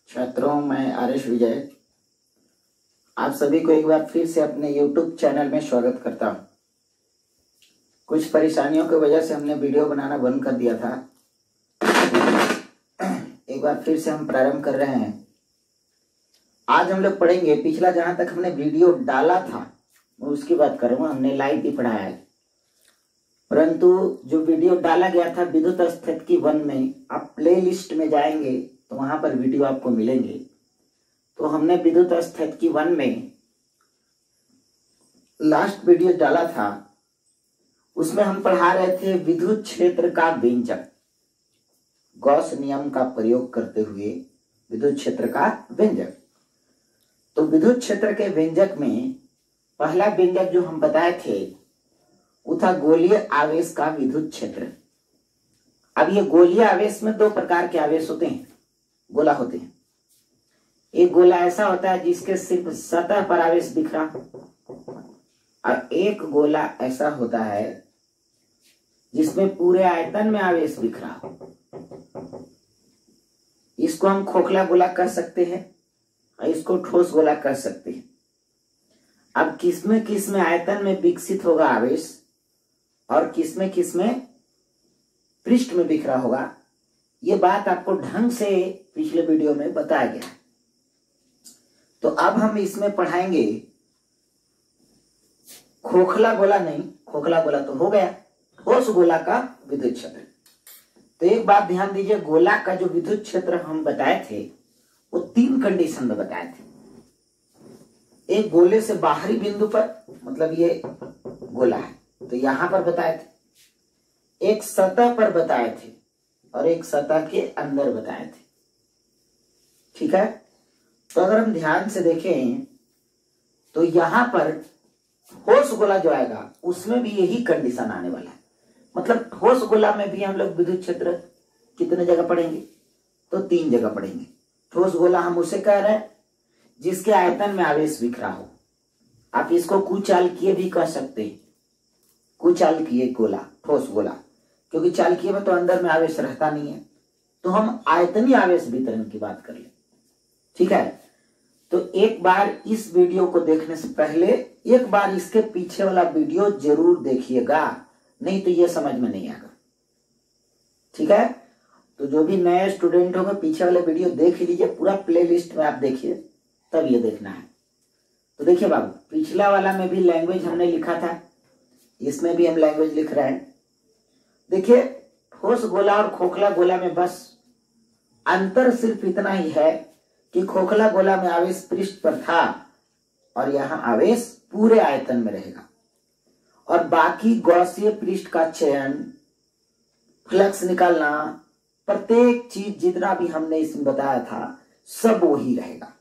छात्रों, मैं आर.एस. विजय आप सभी को एक बार फिर से अपने YouTube चैनल में स्वागत करता हूं। कुछ परेशानियों की वजह से हमने वीडियो बनाना बंद कर दिया था। एक बार फिर से हम प्रारंभ कर रहे हैं। आज हम लोग पढ़ेंगे, पिछला जहां तक हमने वीडियो डाला था मैं उसकी बात करूंगा। हमने लाइव भी पढ़ाया है, परंतु जो वीडियो डाला गया था विद्युत स्थैतिकी 1 में, आप प्ले लिस्ट में जाएंगे तो वहां पर वीडियो आपको मिलेंगे। तो हमने विद्युत स्थैतिकी 1 में लास्ट वीडियो डाला था, उसमें हम पढ़ा रहे थे विद्युत क्षेत्र का व्यंजक, गॉस नियम का प्रयोग करते हुए विद्युत क्षेत्र का व्यंजक। तो विद्युत क्षेत्र के व्यंजक में पहला व्यंजक जो हम बताए थे वो था गोलीय आवेश का विद्युत क्षेत्र। अब ये गोलीय आवेश में दो प्रकार के आवेश होते हैं, गोला होते हैं। एक गोला ऐसा होता है जिसके सिर्फ सतह पर आवेश बिखरा, और एक गोला ऐसा होता है जिसमें पूरे आयतन में आवेश बिखरा हो। इसको हम खोखला गोला कह सकते हैं और इसको ठोस गोला कह सकते हैं। अब किसमें आयतन में विकसित होगा आवेश और किसमें पृष्ठ में बिखरा होगा, ये बात आपको ढंग से पिछले वीडियो में बताया गया है। तो अब हम इसमें पढ़ाएंगे खोखला गोला नहीं, खोखला गोला तो हो गया, ठोस गोला का विद्युत क्षेत्र। तो एक बात ध्यान दीजिए, गोला का जो विद्युत क्षेत्र हम बताए थे वो 3 कंडीशन में बताए थे। एक गोले से बाहरी बिंदु पर, मतलब ये गोला है तो यहां पर बताए थे, एक सतह पर बताए थे और एक सतह के अंदर बताए थे। ठीक है, तो अगर हम ध्यान से देखें तो यहां पर ठोस गोला जो आएगा उसमें भी यही कंडीशन आने वाला है। मतलब ठोस गोला में भी हम लोग विद्युत क्षेत्र कितने जगह पढ़ेंगे, तो 3 जगह पढ़ेंगे। ठोस गोला हम उसे कह रहे हैं जिसके आयतन में आवेश बिखरा हो। आप इसको कुचालकीय भी कह सकते हैं, कुचालकीय गोला, ठोस गोला, क्योंकि चालकीय में तो अंदर में आवेश रहता नहीं है। तो हम आयतनीय आवेश वितरण की बात कर ले। ठीक है, तो एक बार इस वीडियो को देखने से पहले एक बार इसके पीछे वाला वीडियो जरूर देखिएगा, नहीं तो ये समझ में नहीं आएगा। ठीक है, तो जो भी नए स्टूडेंट होगा पीछे वाले वीडियो देख लीजिए, पूरा प्ले लिस्ट में आप देखिए, तब ये देखना है। तो देखिए बाबू, पिछला वाला में भी लैंग्वेज हमने लिखा था, इसमें भी हम लैंग्वेज लिख रहे हैं। देखिए, ठोस गोला और खोखला गोला में बस अंतर सिर्फ इतना ही है कि खोखला गोला में आवेश पृष्ठ पर था और यहां आवेश पूरे आयतन में रहेगा, और बाकी गॉसीय पृष्ठ का चयन, फ्लक्स निकालना, प्रत्येक चीज जितना भी हमने इसमें बताया था सब वही रहेगा।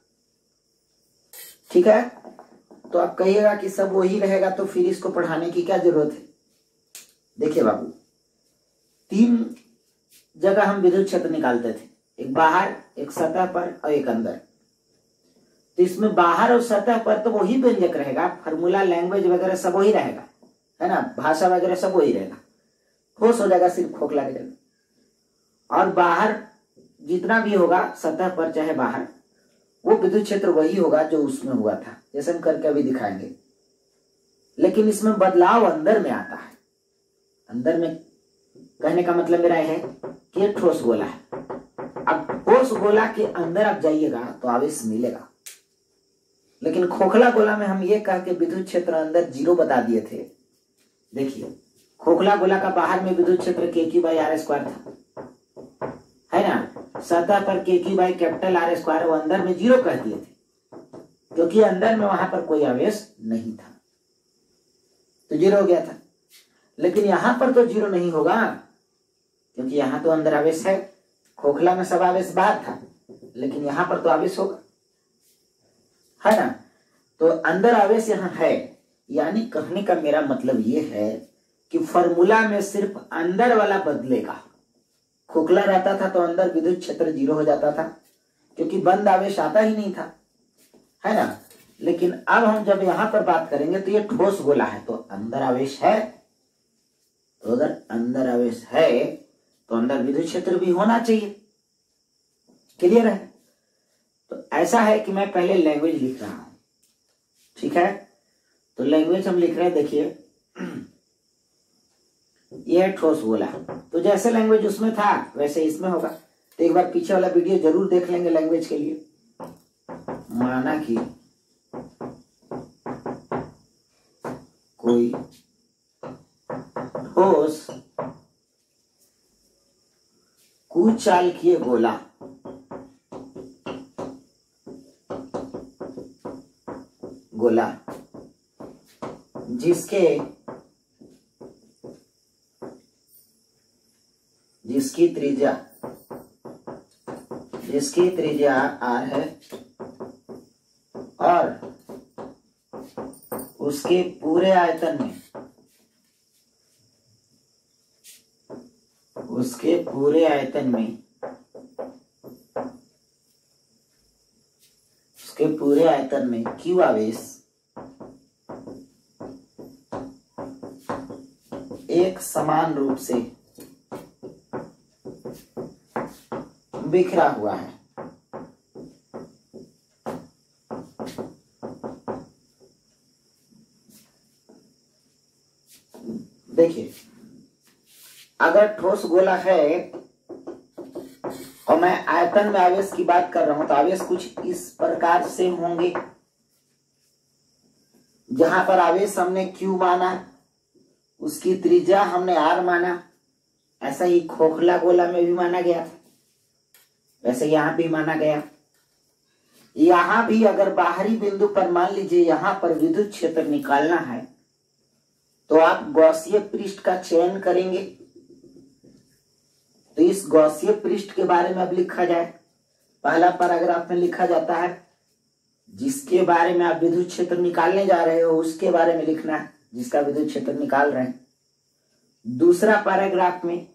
ठीक है, तो आप कहिएगा कि सब वही रहेगा तो फिर इसको पढ़ाने की क्या जरूरत है। देखिए बाबू, 3 जगह हम विद्युत क्षेत्र निकालते थे, एक बाहर, एक सतह पर और एक अंदर। तो इसमें बाहर और सतह पर तो वही व्यंजक रहेगा, फार्मूला, लैंग्वेज वगैरह सब वही रहेगा, है ना, भाषा वगैरह सब वही रहेगा। ठोस हो जाएगा सिर्फ खोखला के जगह। और बाहर जितना भी होगा सतह पर चाहे बाहर, वो विद्युत क्षेत्र वही होगा जो उसमें हुआ था, जैसे हम करके अभी दिखाएंगे। लेकिन इसमें बदलाव अंदर में आता है। अंदर में कहने का मतलब मेरा है कि ये ठोस गोला है। अब ठोस गोला के अंदर आप जाइएगा तो आवेश मिलेगा, लेकिन खोखला गोला में हम ये कह के विद्युत क्षेत्र अंदर 0 बता दिए थे। देखिए, खोखला गोला का बाहर में विद्युत क्षेत्र KQ/R² था, है ना, सतह पर KQ/R², वो अंदर में 0 कह दिए थे क्योंकि अंदर में वहां पर कोई आवेश नहीं था, तो 0 हो गया था। लेकिन यहां पर तो 0 नहीं होगा क्योंकि यहां तो अंदर आवेश है। खोखला में सब आवेश बाहर था, लेकिन यहां पर तो आवेश होगा, है ना। तो अंदर आवेश यहां है, यानी कहने का मेरा मतलब ये है कि फॉर्मूला में सिर्फ अंदर वाला बदलेगा। खोखला रहता था तो अंदर विद्युत क्षेत्र 0 हो जाता था क्योंकि बंद आवेश आता ही नहीं था, है ना। लेकिन अब हम जब यहां पर बात करेंगे तो ये ठोस गोला है, तो अंदर आवेश है, तो अगर अंदर आवेश है तो अंदर विद्युत क्षेत्र भी होना चाहिए। क्लियर है। ऐसा है कि मैं पहले लैंग्वेज लिख रहा हूं, ठीक है। तो लैंग्वेज हम लिख रहे हैं, देखिए ये है ठोस गोला। तो जैसे लैंग्वेज उसमें था वैसे इसमें होगा। तो एक बार पीछे वाला वीडियो जरूर देख लेंगे लैंग्वेज के लिए। माना कि कोई ठोस कुचालकीय गोला जिसकी त्रिज्या r है और उसके पूरे आयतन में q आवेश एक समान रूप से बिखरा हुआ है। देखिए, अगर ठोस गोला है और मैं आयतन में आवेश की बात कर रहा हूं तो आवेश कुछ इस प्रकार से होंगे। जहां पर आवेश हमने Q माना, उसकी त्रिज्या हमने R माना, ऐसा ही खोखला गोला में भी माना गया था, वैसे यहां भी माना गया। यहां भी अगर बाहरी बिंदु पर मान लीजिए यहां पर विद्युत क्षेत्र निकालना है तो आप गॉसीय पृष्ठ का चयन करेंगे। तो इस गॉसीय पृष्ठ के बारे में अब लिखा जाए। पहला पैराग्राफ में लिखा जाता है जिसके बारे में आप विद्युत क्षेत्र निकालने जा रहे हो उसके बारे में लिखना है, जिसका विद्युत क्षेत्र निकाल रहे हैं। दूसरा पैराग्राफ में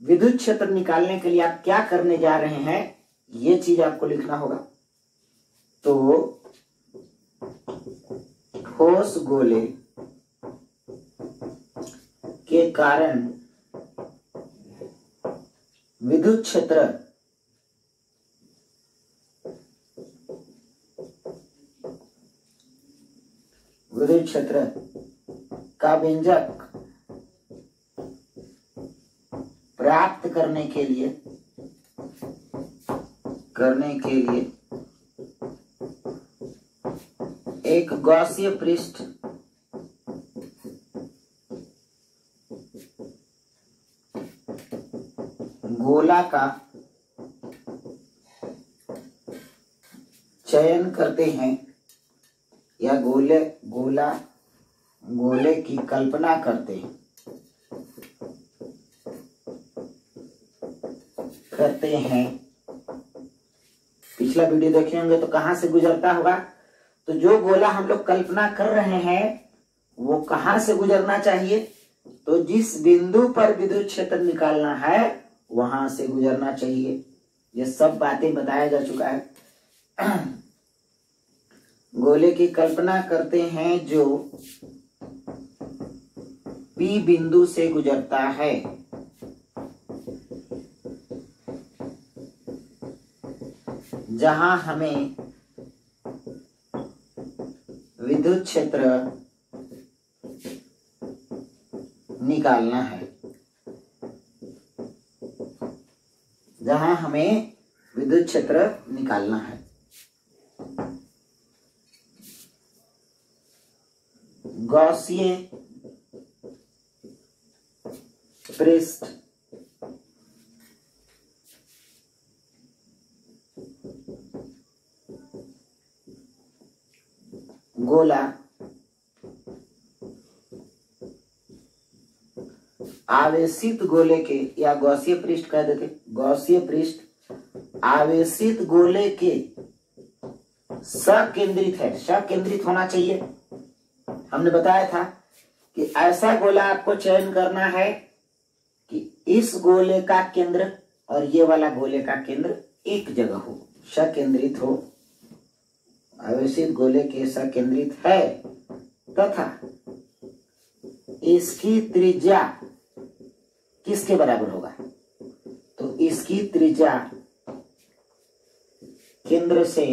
विद्युत क्षेत्र निकालने के लिए आप क्या करने जा रहे हैं ये चीज आपको लिखना होगा। तो ठोस गोले के कारण विद्युत क्षेत्र का व्यंजक प्राप्त करने के लिए एक गॉसीय पृष्ठ गोला का चयन करते हैं या गोले की कल्पना करते हैं। पिछला वीडियो देखे होंगे तो कहां से गुजरता होगा। तो जो गोला हम लोग कल्पना कर रहे हैं वो कहां से गुजरना चाहिए, तो जिस बिंदु पर विद्युत क्षेत्र निकालना है वहां से गुजरना चाहिए। ये सब बातें बताया जा चुका है। गोले की कल्पना करते हैं जो P बिंदु से गुजरता है। जहां हमें विद्युत क्षेत्र निकालना है, गॉसीय पृष्ठ गोला आवेशित गोले के, या गॉसीय पृष्ठ कह देते, गॉसीय पृष्ठ आवेशित गोले के सकेंद्रित है। सकेंद्रित होना चाहिए। हमने बताया था कि ऐसा गोला आपको चयन करना है कि इस गोले का केंद्र और ये वाला गोले का केंद्र एक जगह हो, सकेंद्रित हो। आवेशित गोले के सकेंद्रित है तथा इसकी त्रिज्या किसके बराबर होगा, तो इसकी त्रिज्या केंद्र से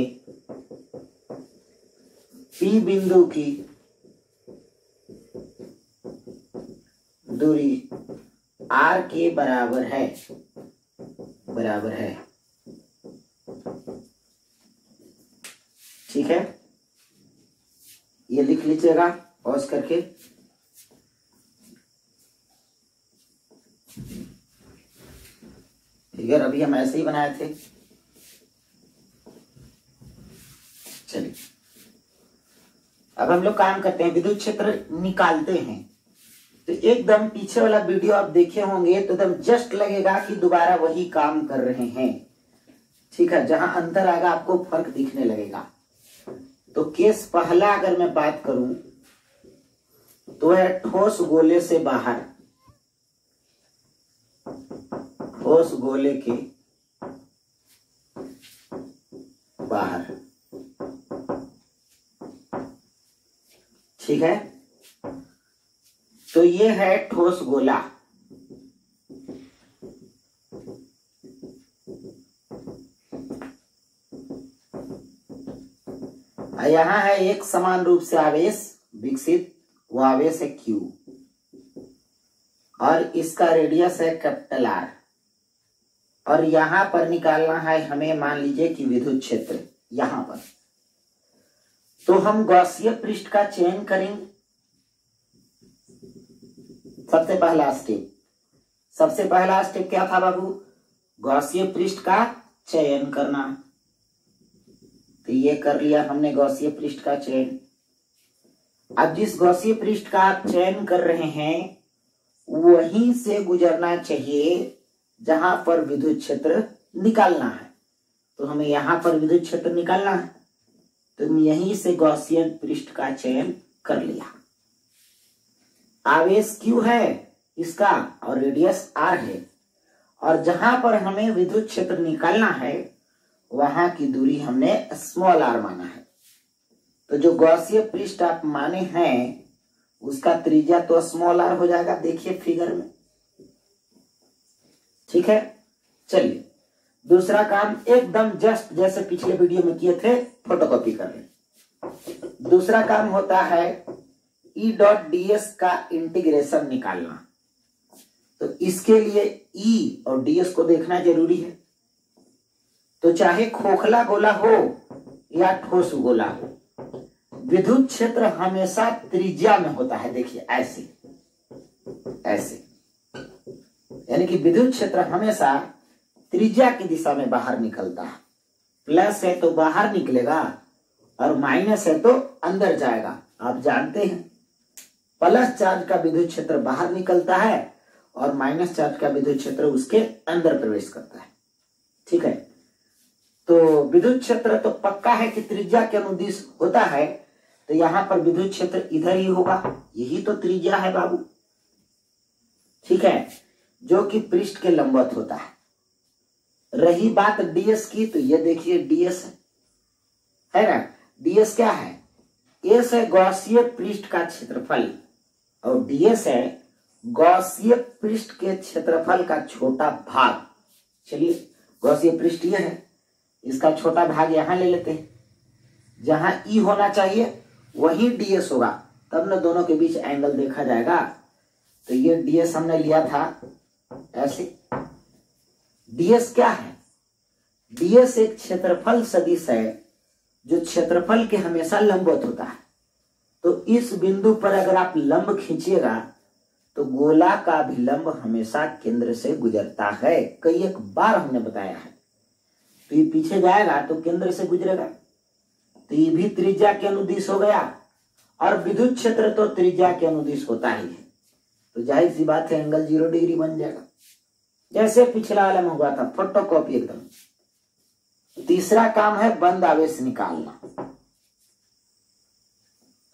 P बिंदु की दूरी R के बराबर है, ठीक है। ये लिख लीजिएगा पॉज करके। फिगर अभी हम ऐसे ही बनाए थे। चलिए अब हम लोग काम करते हैं, विद्युत क्षेत्र निकालते हैं। तो एकदम पीछे वाला वीडियो आप देखे होंगे तो एकदम जस्ट लगेगा कि दोबारा वही काम कर रहे हैं, ठीक है। जहां अंतर आएगा आपको फर्क दिखने लगेगा। तो केस पहला अगर मैं बात करूं तो है ठोस गोले से बाहर, ठोस गोले के बाहर, ठीक है। तो ये है ठोस गोला। यहां है एक समान रूप से आवेश विकसित, वो आवेश है Q और इसका रेडियस है कैपिटल R। और यहां पर निकालना है हमें, मान लीजिए कि विद्युत क्षेत्र यहां पर। तो हम गॉसीय पृष्ठ का चयन करेंगे। सबसे पहला स्टेप क्या था बाबू? गॉसीय पृष्ठ का चयन करना। तो ये कर लिया हमने गॉसीय पृष्ठ का चयन। अब जिस गॉसीय पृष्ठ का आप चयन कर रहे हैं वहीं से गुजरना चाहिए जहां पर विद्युत क्षेत्र निकालना है। तो हमें यहां पर विद्युत क्षेत्र निकालना है, तो यहीं से गॉसीय पृष्ठ का चयन कर लिया। आवेश Q है इसका और रेडियस R है, और जहां पर हमें विद्युत क्षेत्र निकालना है वहां की दूरी हमने स्मॉल r माना है। तो जो गॉसीय पृष्ठ आप माने हैं उसका त्रिज्या तो स्मॉल r हो जाएगा, देखिए फिगर में, ठीक है। चलिए दूसरा काम एकदम जस्ट जैसे पिछले वीडियो में किए थे, फोटोकॉपी कर लें। दूसरा काम होता है E.ds का इंटीग्रेशन निकालना। तो इसके लिए E और ds को देखना जरूरी है। तो चाहे खोखला गोला हो या ठोस गोला हो, विद्युत क्षेत्र हमेशा त्रिज्या में होता है। देखिए ऐसे ऐसे, यानी कि विद्युत क्षेत्र हमेशा त्रिज्या की दिशा में बाहर निकलता है। प्लस है तो बाहर निकलेगा और माइनस है तो अंदर जाएगा। आप जानते हैं प्लस चार्ज का विद्युत क्षेत्र बाहर निकलता है और माइनस चार्ज का विद्युत क्षेत्र उसके अंदर प्रवेश करता है, ठीक है। तो विद्युत क्षेत्र तो पक्का है कि त्रिज्या के अनुदिश होता है, तो यहां पर विद्युत क्षेत्र इधर ही होगा, यही तो त्रिज्या है बाबू, ठीक है, जो कि पृष्ठ के लंबवत होता है। रही बात ds की, तो ये देखिए ds है ना। ds क्या है? s है गॉसीय पृष्ठ का क्षेत्रफल और ds है गॉसीय पृष्ठ के क्षेत्रफल का छोटा भाग। चलिए गॉसीय पृष्ठ ये है, इसका छोटा भाग यहां ले लेते हैं। जहां E होना चाहिए वही ds होगा, तब न दोनों के बीच एंगल देखा जाएगा। तो ये ds हमने लिया था ऐसे। ds क्या है? ds एक क्षेत्रफल सदिश है जो क्षेत्रफल के हमेशा लंबवत होता है। तो इस बिंदु पर अगर आप लंब खींचिएगा तो गोला का अभिलंब हमेशा केंद्र से गुजरता है। कई एक बार हमने बताया है। तो ये पीछे जाएगा तो केंद्र से गुजरेगा, तो ये भी त्रिज्या के अनुदिश हो गया, और विद्युत क्षेत्र तो त्रिज्या के अनुदिश होता ही है। तो जाहिर सी बात है एंगल 0 डिग्री बन जाएगा, जैसे पिछला वाला में हुआ था, फोटोकॉपी एकदम। तीसरा काम है बंद आवेश निकालना।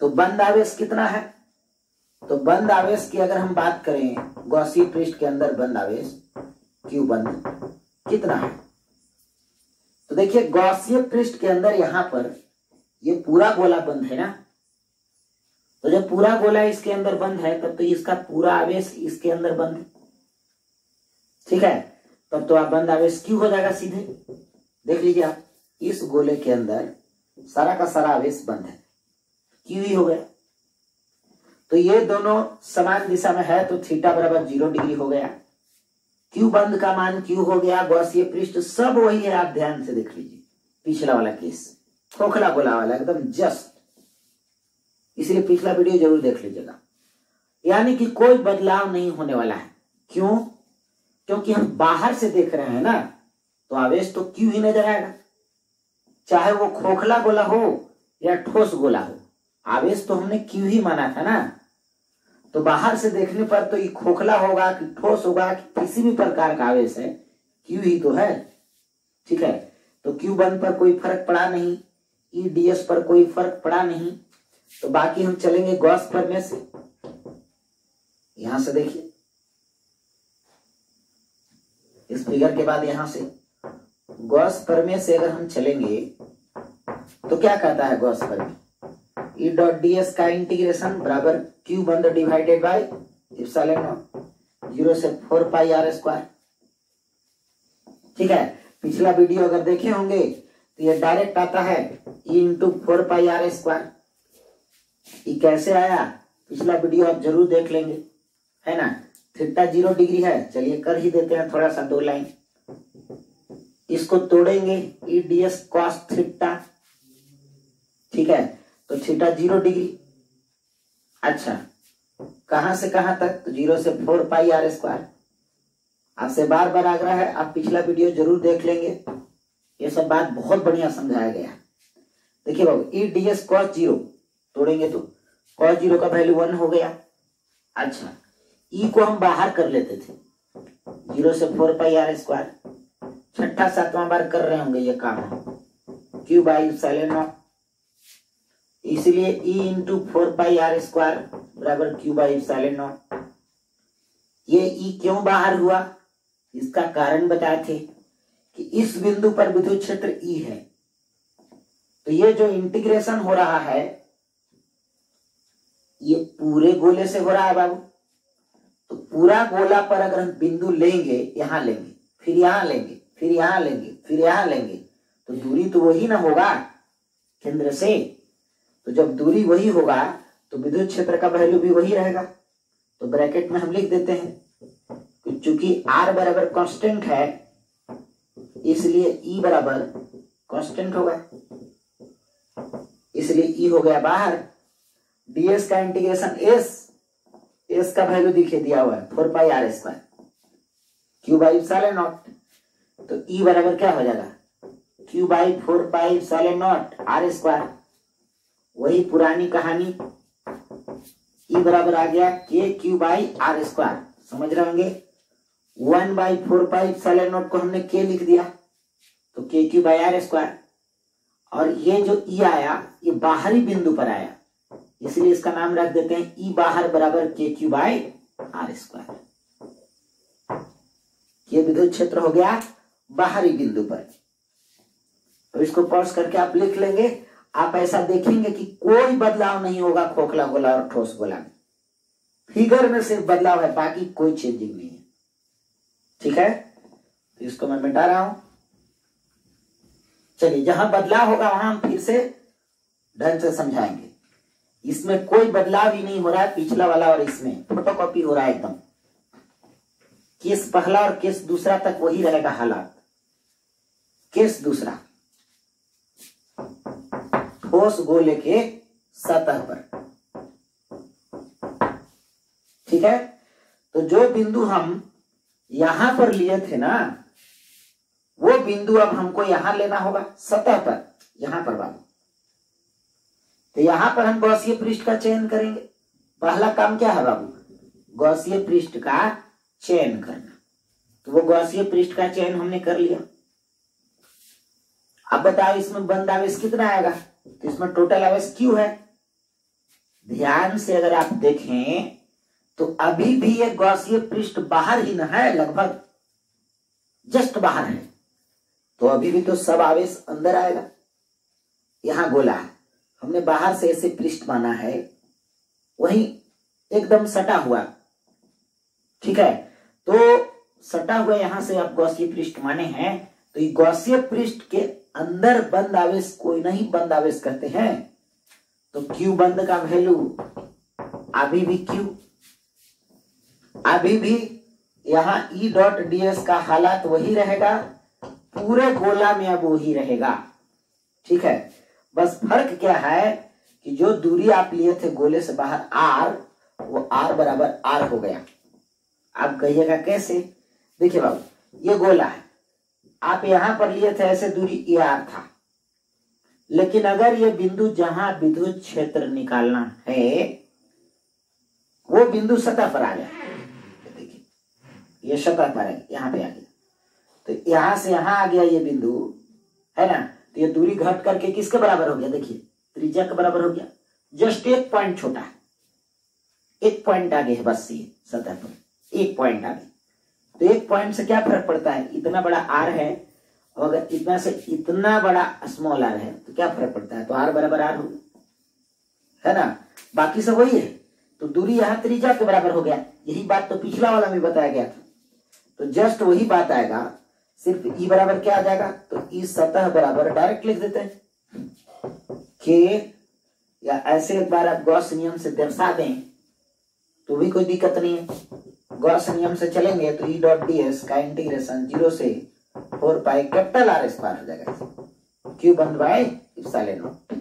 तो बंद आवेश कितना है? तो बंद आवेश की अगर हम बात करें, गॉसीय पृष्ठ के अंदर बंद आवेश Q बंद कितना है? तो देखिए गॉसीय पृष्ठ के अंदर यहां पर ये पूरा गोला बंद है ना। तो जब पूरा गोला इसके अंदर बंद है तब तो इसका पूरा आवेश इसके अंदर बंद है, ठीक है। तब तो आप बंद आवेश Q हो जाएगा सीधे। देख लीजिए आप, इस गोले के अंदर सारा का सारा आवेश बंद है, क्यू ही हो गया। तो ये दोनों समान दिशा में है तो थीटा बराबर 0 डिग्री हो गया। क्यू बंद का मान क्यू हो गया, गॉसिय पृष्ठ सब वही है, आप ध्यान से देख लीजिए। पिछला वाला केस खोखला गोला वाला एकदम जस्ट, इसलिए पिछला वीडियो जरूर देख लीजिएगा। यानी कि कोई बदलाव नहीं होने वाला है। क्यों? क्योंकि हम बाहर से देख रहे हैं ना, तो आवेश तो क्यू ही नजर आएगा, चाहे वो खोखला गोला हो या ठोस गोला हो, आवेश तो हमने क्यू ही माना था ना। तो बाहर से देखने पर तो ये खोखला होगा कि ठोस होगा कि किसी भी प्रकार का आवेश है, क्यू ही तो है। ठीक है, तो क्यू बंद पर कोई फर्क पड़ा नहीं, ई डीएस पर कोई फर्क पड़ा नहीं। तो बाकी हम चलेंगे गॉस प्रमेय से। यहां से देखिए, इस फिगर के बाद यहां से गॉस प्रमेय से अगर हम चलेंगे तो क्या कहता है गॉस प्रमेय? ई डॉट डीएस का इंटीग्रेशन बराबर क्यू बंद डिवाइडेड बाय एप्सिलॉन नॉट 0 से 4 पाई आर स्क्वायर। ठीक है, पिछला वीडियो अगर देखे होंगे तो ये डायरेक्ट आता है E into 4 pi R square. ये कैसे आया पिछला वीडियो आप जरूर देख लेंगे, है ना। थीटा 0 डिग्री है, चलिए कर ही देते हैं थोड़ा सा 2 लाइन। इसको तोड़ेंगे, ई डीएस कॉस थीटा। ठीक है, तो थीटा 0 डिग्री। अच्छा, कहां से कहां तक? तो 0 से 4 पाई आर स्क्वायर। आपसे बार बार आग्रह है, आप पिछला वीडियो जरूर देख लेंगे, ये सब बात बहुत बढ़िया समझाया गया है। देखिए बाबू, ई डीएस कॉस 0 तोड़ेंगे तो कॉस 0 का वैल्यू 1 हो गया। अच्छा, ई को हम बाहर कर लेते थे, 0 से 4 पाई आर स्क्वायर। छठा सातवां बार कर रहे होंगे ये काम है, क्यू बाई एप्सिलॉन नॉट। इसलिए E into 4 pi R square बराबर क्यू बाई एप्सिलॉन नॉट। ये ई क्यों बाहर हुआ, इसका कारण बताए थे कि इस बिंदु पर विद्युत क्षेत्र ई है। तो ये जो इंटीग्रेशन हो रहा है ये पूरे गोले से हो रहा है बाबू। तो पूरा गोला पर अगर हम बिंदु लेंगे, यहां लेंगे, फिर यहां लेंगे, फिर यहां लेंगे, फिर यहां लेंगे, तो दूरी तो वही ना होगा केंद्र से। तो जब दूरी वही होगा तो विद्युत क्षेत्र का वैल्यू भी वही रहेगा। तो ब्रैकेट में हम लिख देते हैं कि चूंकि R बराबर कांस्टेंट है इसलिए E बराबर कांस्टेंट होगा, इसलिए E हो गया बाहर। ds का इंटीग्रेशन s का वैल्यू दिखे दिया हुआ है 4 pi R square Q by epsilon naught. तो E बराबर क्या हो जाएगा? Q by 4 pi epsilon naught R square. वही पुरानी कहानी, E बराबर आ गया के क्यू बाई आर स्क्वायर। समझ रहे होंगे, 1 बाई 4 पाई एप्सिलॉन नॉट को हमने के लिख दिया तो के क्यू बाई आर स्क्वायर। और ये जो E आया ये बाहरी बिंदु पर आया, इसलिए इसका नाम रख देते हैं E बाहर बराबर के क्यू बाई आर स्क्वायर। ये विद्युत क्षेत्र हो गया बाहरी बिंदु पर। तो इसको पॉज करके आप लिख लेंगे। आप ऐसा देखेंगे कि कोई बदलाव नहीं होगा खोखला गोला और ठोस गोला में, फिगर में सिर्फ बदलाव है, बाकी कोई चेंजिंग नहीं है। ठीक है, तो इसको मैं मिटा रहा हूं। चलिए, जहां बदलाव होगा वहां हम फिर से ढंग से समझाएंगे। इसमें कोई बदलाव ही नहीं हो रहा है, पिछला वाला और इसमें फोटोकॉपी हो रहा है एकदम। केस पहला और केस दूसरा तक वही रहेगा हालात। केस दूसरा, ठोस गोले के सतह पर। ठीक है, तो जो बिंदु हम यहां पर लिए थे ना, वो बिंदु अब हमको यहां लेना होगा सतह पर, यहां पर बाबू। तो यहां पर हम गॉसिय पृष्ठ का चयन करेंगे। पहला काम क्या है बाबू? गॉसिय पृष्ठ का चयन करना। तो वो गॉसिय पृष्ठ का चयन हमने कर लिया। अब बताओ इसमें बंद आवेश कितना आएगा? तो इसमें टोटल आवेश क्यू है। ध्यान से अगर आप देखें तो अभी भी ये गॉसिय पृष्ठ बाहर ही न है, लगभग जस्ट बाहर है, तो अभी भी तो सब आवेश अंदर आएगा। यहां गोला है, हमने बाहर से ऐसे पृष्ठ माना है, वही एकदम सटा हुआ। ठीक है, तो सटा हुआ यहां से आप गॉसिय पृष्ठ माने हैं, तो ये गॉसिय पृष्ठ के अंदर बंद आवेश कोई नहीं बंद आवेश कहते हैं। तो Q बंद का वैल्यू अभी भी Q, अभी भी यहां E डॉट ds का हालात वही रहेगा, पूरे गोला में अब वही रहेगा। ठीक है, बस फर्क क्या है कि जो दूरी आप लिए थे गोले से बाहर r, वो r बराबर r हो गया। आप कहिएगा कैसे? देखिए बाबू, ये गोला है, आप यहां पर लिए थे ऐसे दूरी ये r था, लेकिन अगर ये बिंदु जहां विद्युत क्षेत्र निकालना है वो बिंदु सतह पर आ गया, देखिए ये सतह पर है, यहां पे आ गया, तो यहां से यहां आ गया ये बिंदु, है ना। तो ये दूरी घट करके किसके बराबर हो गया? देखिए त्रिज्या के बराबर हो गया। जस्ट एक पॉइंट छोटा है, एक पॉइंट आगे है बस, ये सतह पर एक पॉइंट आगे। तो एक पॉइंट से क्या फर्क पड़ता है? इतना बड़ा आर है, और अगर इतना से इतना बड़ा स्मॉल आर है तो क्या फर्क पड़ता है? तो आर बराबर आर हो, है ना। बाकी सब वही है, तो दूरी यहां त्रिज्या के बराबर हो गया। यही बात तो पिछला वाला में बताया गया था, तो जस्ट वही बात आएगा, सिर्फ ई बराबर क्या आ जाएगा? तो ई सतह बराबर डायरेक्ट लिख देते हैं के, या ऐसे एक बार आप गॉस नियम से दर्शा दें तो भी कोई दिक्कत नहीं है। गॉस नियम से चलेंगे तो ई डॉट ds का इंटीग्रेशन 0 से 4 पाई कैपिटल R स्क्वायर हो जाएगा, Q बंद बाय इप्सिलॉन नॉट।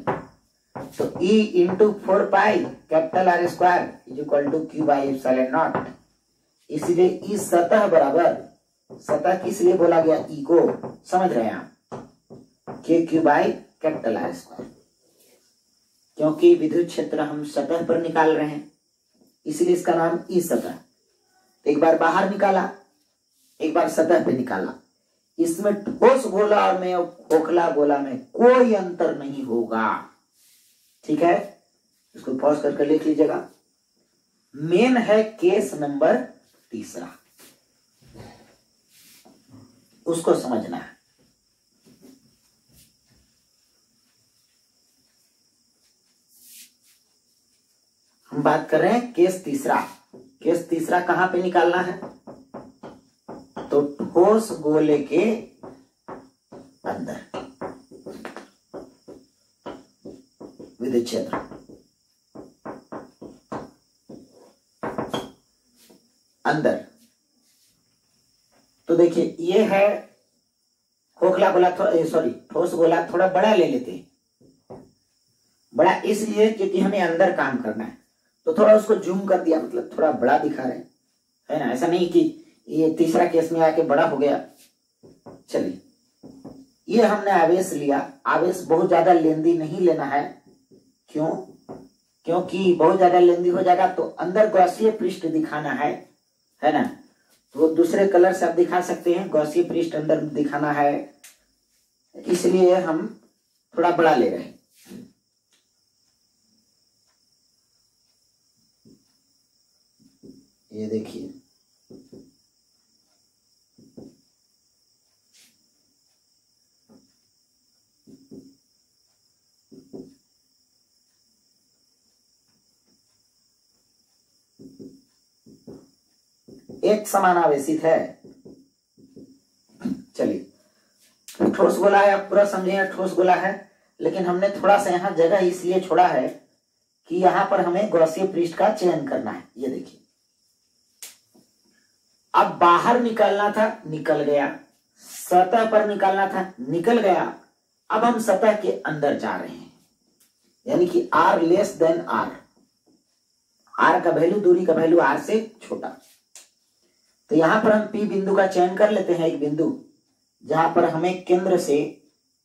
तो E into 4 pi capital R square is equal to Q by epsilon naught. इसलिए ई सतह बराबर, सतह किस लिए बोला गया? ई को, समझ रहे हैं आप, के Q by capital R square, क्योंकि विद्युत क्षेत्र हम सतह पर निकाल रहे हैं, इसलिए इसका नाम ई सतह। तो एक बार बाहर निकाला, एक बार सतह पे निकाला। इसमें ठोस गोला में और खोखला गोला में कोई अंतर नहीं होगा। ठीक है, इसको पॉज करके लिख लीजिएगा। मेन है केस नंबर 3, उसको समझना है। हम बात कर रहे हैं केस 3। केस 3 कहां पे निकालना है? तो ठोस गोले के अंदर विद्युत क्षेत्र, अंदर। तो देखिए ये है खोखला गोला, सॉरी ठोस गोला, थोड़ा बड़ा ले लेते हैं। बड़ा इसलिए क्योंकि हमें अंदर काम करना है, तो थोड़ा उसको जूम कर दिया, मतलब थोड़ा बड़ा दिखा रहे हैं, है ना। ऐसा नहीं कि ये 3 केस में आके बड़ा हो गया। चलिए, ये हमने आवेश लिया। आवेश बहुत ज्यादा लेंदी नहीं लेना है। क्यों? क्योंकि बहुत ज्यादा लेंदी हो जाएगा तो अंदर गॉसीय पृष्ठ दिखाना है ना। तो दूसरे कलर से आप दिखा सकते हैं, गॉसीय पृष्ठ अंदर दिखाना है, इसलिए हम थोड़ा बड़ा ले रहे हैं। ये देखिए, एक समान आवेशित है। चलिए, ठोस गोला है, आप पूरा समझे ठोस गोला है, लेकिन हमने थोड़ा सा यहाँ जगह इसलिए छोड़ा है कि यहाँ पर हमें गॉसीय पृष्ठ का चयन करना है। ये देखिए, अब बाहर निकलना था, निकल गया। सतह पर निकालना था, निकल गया। अब हम सतह के अंदर जा रहे हैं, यानी कि R less than R, R का वैल्यू, दूरी का वैल्यू R से छोटा। तो यहां पर हम P बिंदु का चयन कर लेते हैं, एक बिंदु जहां पर हमें केंद्र से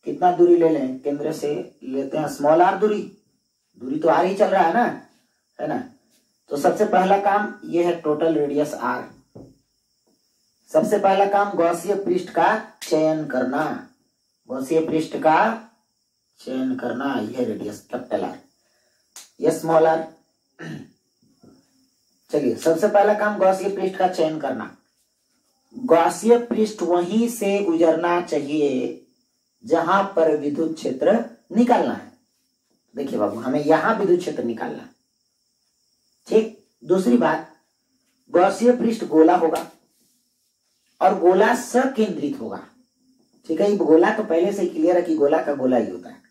कितना दूरी ले लें? केंद्र से लेते हैं स्मॉल r दूरी, दूरी तो R ही चल रहा है ना, है ना। तो सबसे पहला काम ये है टोटल रेडियस R। सबसे पहला काम गॉसीय पृष्ठ का चयन करना, गॉसीय पृष्ठ का चयन करना। यह रेडियस कैपिटल R, यह स्मॉल r। चलिए, सबसे पहला काम गॉसीय पृष्ठ का चयन करना। गॉसीय पृष्ठ वहीं से गुजरना चाहिए जहां पर विद्युत क्षेत्र निकालना है। देखिए बाबू, हमें यहां विद्युत क्षेत्र निकालना है, ठीक। दूसरी बात, गॉसीय पृष्ठ गोला होगा और गोला सकेंद्रित होगा, ठीक है, ये गोला तो पहले से क्लियर है कि गोला का गोला ही होता है,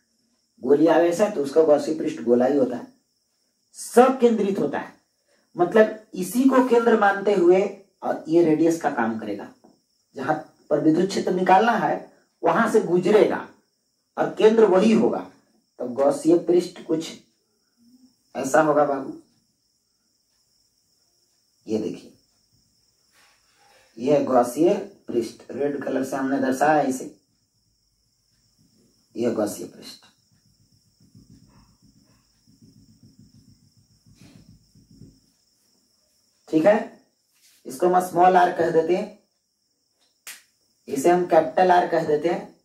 गोली आवेश है तो उसका गॉसिय पृष्ठ गोला ही होता है, सब केंद्रित होता है, मतलब इसी को केंद्र मानते हुए और ये रेडियस का काम करेगा, जहां पर विद्युत क्षेत्र निकालना है वहां से गुजरेगा और केंद्र वही होगा, तो गॉसिय पृष्ठ कुछ ऐसा होगा बाबू। ये देखिए, यह गॉसिय पृष्ठ रेड कलर से हमने दर्शाया इसे, यह गॉसिय पृष्ठ। ठीक है, इसको हम स्मॉल आर कह देते हैं, इसे हम कैपिटल आर कह देते हैं,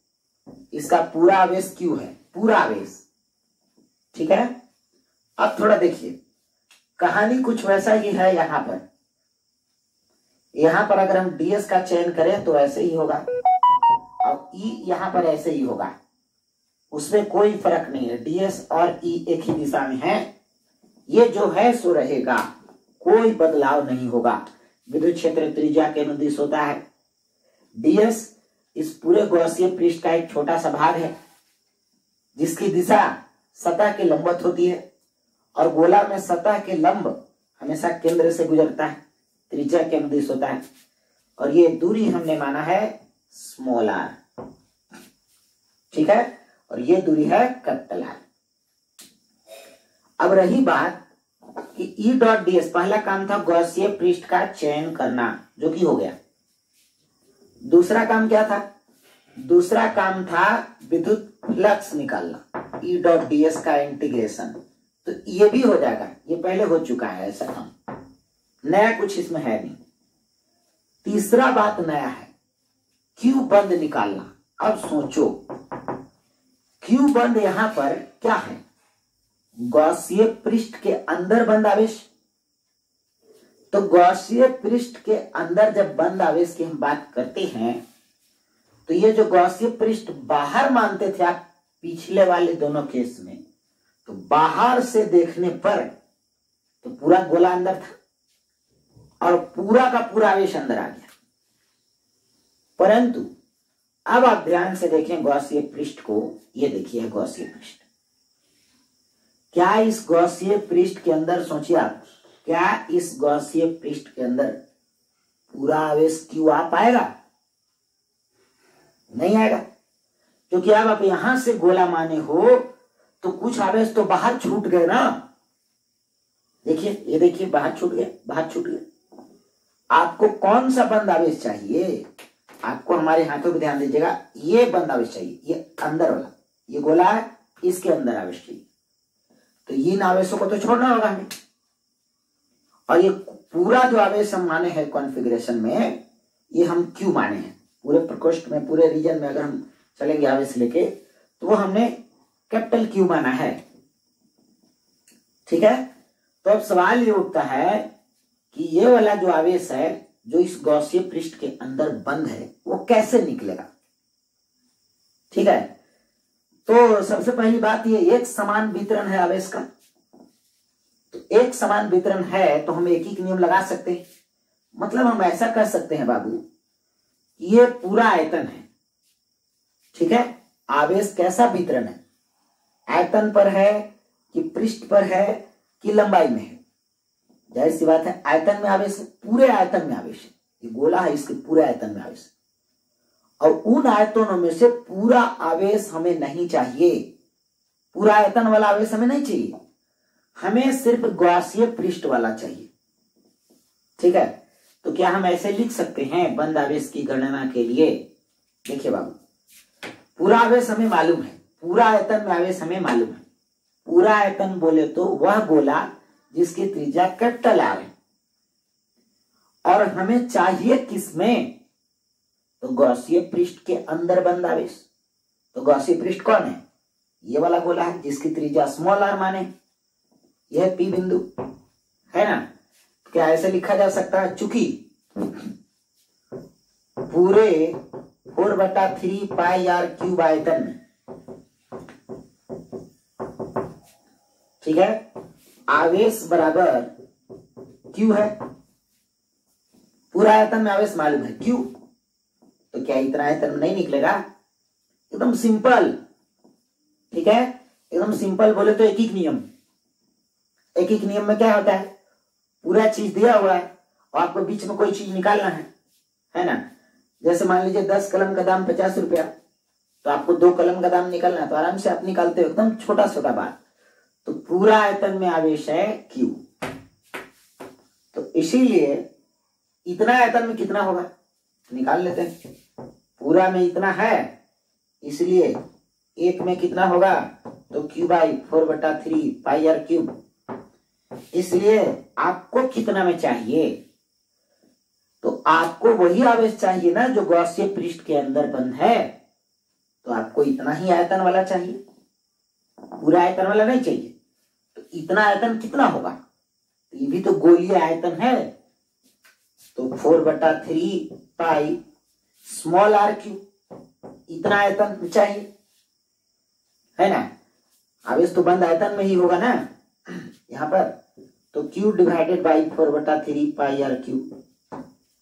इसका पूरा आवेश क्यू है, पूरा आवेश। ठीक है, अब थोड़ा देखिए, कहानी कुछ वैसा ही है। यहां पर अगर हम ds का चयन करें तो ऐसे ही होगा, और e यहां पर ऐसे ही होगा, उसमें कोई फर्क नहीं है, ds और e एक ही दिशा में है, ये जो है सो रहेगा, कोई बदलाव नहीं होगा। विद्युत क्षेत्र त्रिज्या के अनुदिश होता है। ds इस पूरे गॉसिय पृष्ठ का एक छोटा सा भाग है जिसकी दिशा सतह के लंबवत होती है, और गोला में सतह के लंब हमेशा केंद्र से गुजरता है, त्रिज्या के अनुदिश होता है, और ये दूरी हमने माना है स्मॉल आर। ठीक है, और ये दूरी है कैपिटल आर। अब रही बात कि E डॉट ds, पहला काम था गॉसिय पृष्ठ का चयन करना, जो कि हो गया। दूसरा काम क्या था? दूसरा काम था विद्युत फ्लक्स निकालना, E डॉट ds का इंटीग्रेशन, तो ये भी हो जाएगा, ये पहले हो चुका है, ऐसा काम नया कुछ इसमें है नहीं। तीसरा बात नया है, क्यू बंद निकालना। अब सोचो, क्यू बंद यहां पर क्या है? गॉसिय पृष्ठ के अंदर बंद आवेश। तो गॉसिय पृष्ठ के अंदर जब बंद आवेश की हम बात करते हैं, तो ये जो गॉसिय पृष्ठ बाहर मानते थे आप पिछले वाले दोनों केस में, तो बाहर से देखने पर तो पूरा गोला अंदर था और पूरा का पूरा आवेश अंदर आ गया। परंतु अब आप ध्यान से देखें गॉसिय पृष्ठ को, ये देखिए गॉसिय पृष्ठ। क्या इस गॉसिय पृष्ठ के अंदर, सोचिए आप, क्या इस गॉसिय पृष्ठ के अंदर पूरा आवेश क्यू आ पाएगा? नहीं आएगा, क्योंकि अब आप यहां से गोला माने हो तो कुछ आवेश तो बाहर छूट गए ना। देखिए, ये देखिए, बाहर छूट गए, बाहर छूट गए। आपको कौन सा बंद आवेश चाहिए? आपको हमारे हाथों पे ध्यान दीजिएगा, ये बंद आवेश चाहिए, ये अंदर वाला, ये गोला है, इसके अंदर आवेश चाहिए। तो इन आवेशों को तो छोड़ना होगा हमें, और ये पूरा जो आवेश हम माने हैं कॉन्फ़िगरेशन में, ये हम क्यू माने हैं। पूरे प्रकोष्ठ में, पूरे रीजन में अगर हम चलेंगे आवेश लेके, तो वो हमने कैपिटल क्यू माना है। ठीक है, तो अब सवाल ये उठता है कि ये वाला जो आवेश है जो इस गॉसिय पृष्ठ के अंदर बंद है, वो कैसे निकलेगा? ठीक है, तो सबसे पहली बात ये एक समान वितरण है आवेश का। तो एक समान वितरण है तो हम एक ही नियम लगा सकते हैं। मतलब हम ऐसा कर सकते हैं बाबू, ये पूरा आयतन है, ठीक है, आवेश कैसा वितरण है? आयतन पर है कि पृष्ठ पर है कि लंबाई में है? जाहिर सी बात है आयतन में आवेश है, पूरे आयतन में आवेश है। ये गोला है, इसके पूरे आयतन में आवेश है, और उन आयतनों में से पूरा आवेश हमें नहीं चाहिए, पूरा आयतन वाला आवेश हमें नहीं चाहिए, हमें सिर्फ गॉसिय पृष्ठ वाला चाहिए। ठीक है, तो क्या हम ऐसे लिख सकते हैं बंद आवेश की गणना के लिए? देखिए बाबू, पूरा आवेश हमें मालूम है, पूरा आयतन में आवेश हमें मालूम है। पूरा आयतन बोले तो वह गोला जिसकी त्रिज्या कैपिटल आर है, और हमें चाहिए किसमें? तो गॉसिय पृष्ठ के अंदर बंद आवेश। तो गॉसिय पृष्ठ कौन है? ये वाला गोला है जिसकी त्रिज्या स्मॉल आर माने, यह पी बिंदु है ना। क्या ऐसे लिखा जा सकता है? चूंकि पूरे 4/3 पाई आर क्यूब आयतन में, ठीक है, आवेश बराबर क्यू है। पूरा आयतन में आवेश मालूम है क्यू, तो क्या इतना आयतन नहीं निकलेगा? एकदम सिंपल। ठीक है, एकदम सिंपल बोले तो एक एक नियम। एक एक नियम में क्या होता है, पूरा चीज दिया हुआ है और आपको बीच में कोई चीज निकालना है ना। जैसे मान लीजिए 10 कलम का दाम 50 रुपया, तो आपको 2 कलम का दाम निकालना है, तो आराम से आप निकालते हो, एकदम छोटा छोटा बात। तो पूरा आयतन में आवेश है Q, तो इसीलिए इतना आयतन में कितना होगा निकाल लेते हैं। पूरा में इतना है, इसलिए एक में कितना होगा, तो Q/4/3 पाई r क्यूब। इसलिए आपको कितना में चाहिए, तो आपको वही आवेश चाहिए ना जो गॉसीय पृष्ठ के अंदर बंद है, तो आपको इतना ही आयतन वाला चाहिए, पूरा आयतन वाला नहीं चाहिए। तो इतना आयतन कितना होगा, तो ये भी तो गोलीय आयतन है, तो 4/3 पाई स्मॉल r क्यूब, इतना आयतन चाहिए, है ना। आवेश तो बंद आयतन में ही होगा ना यहाँ पर, तो Q divided by 4/3 pi r cube.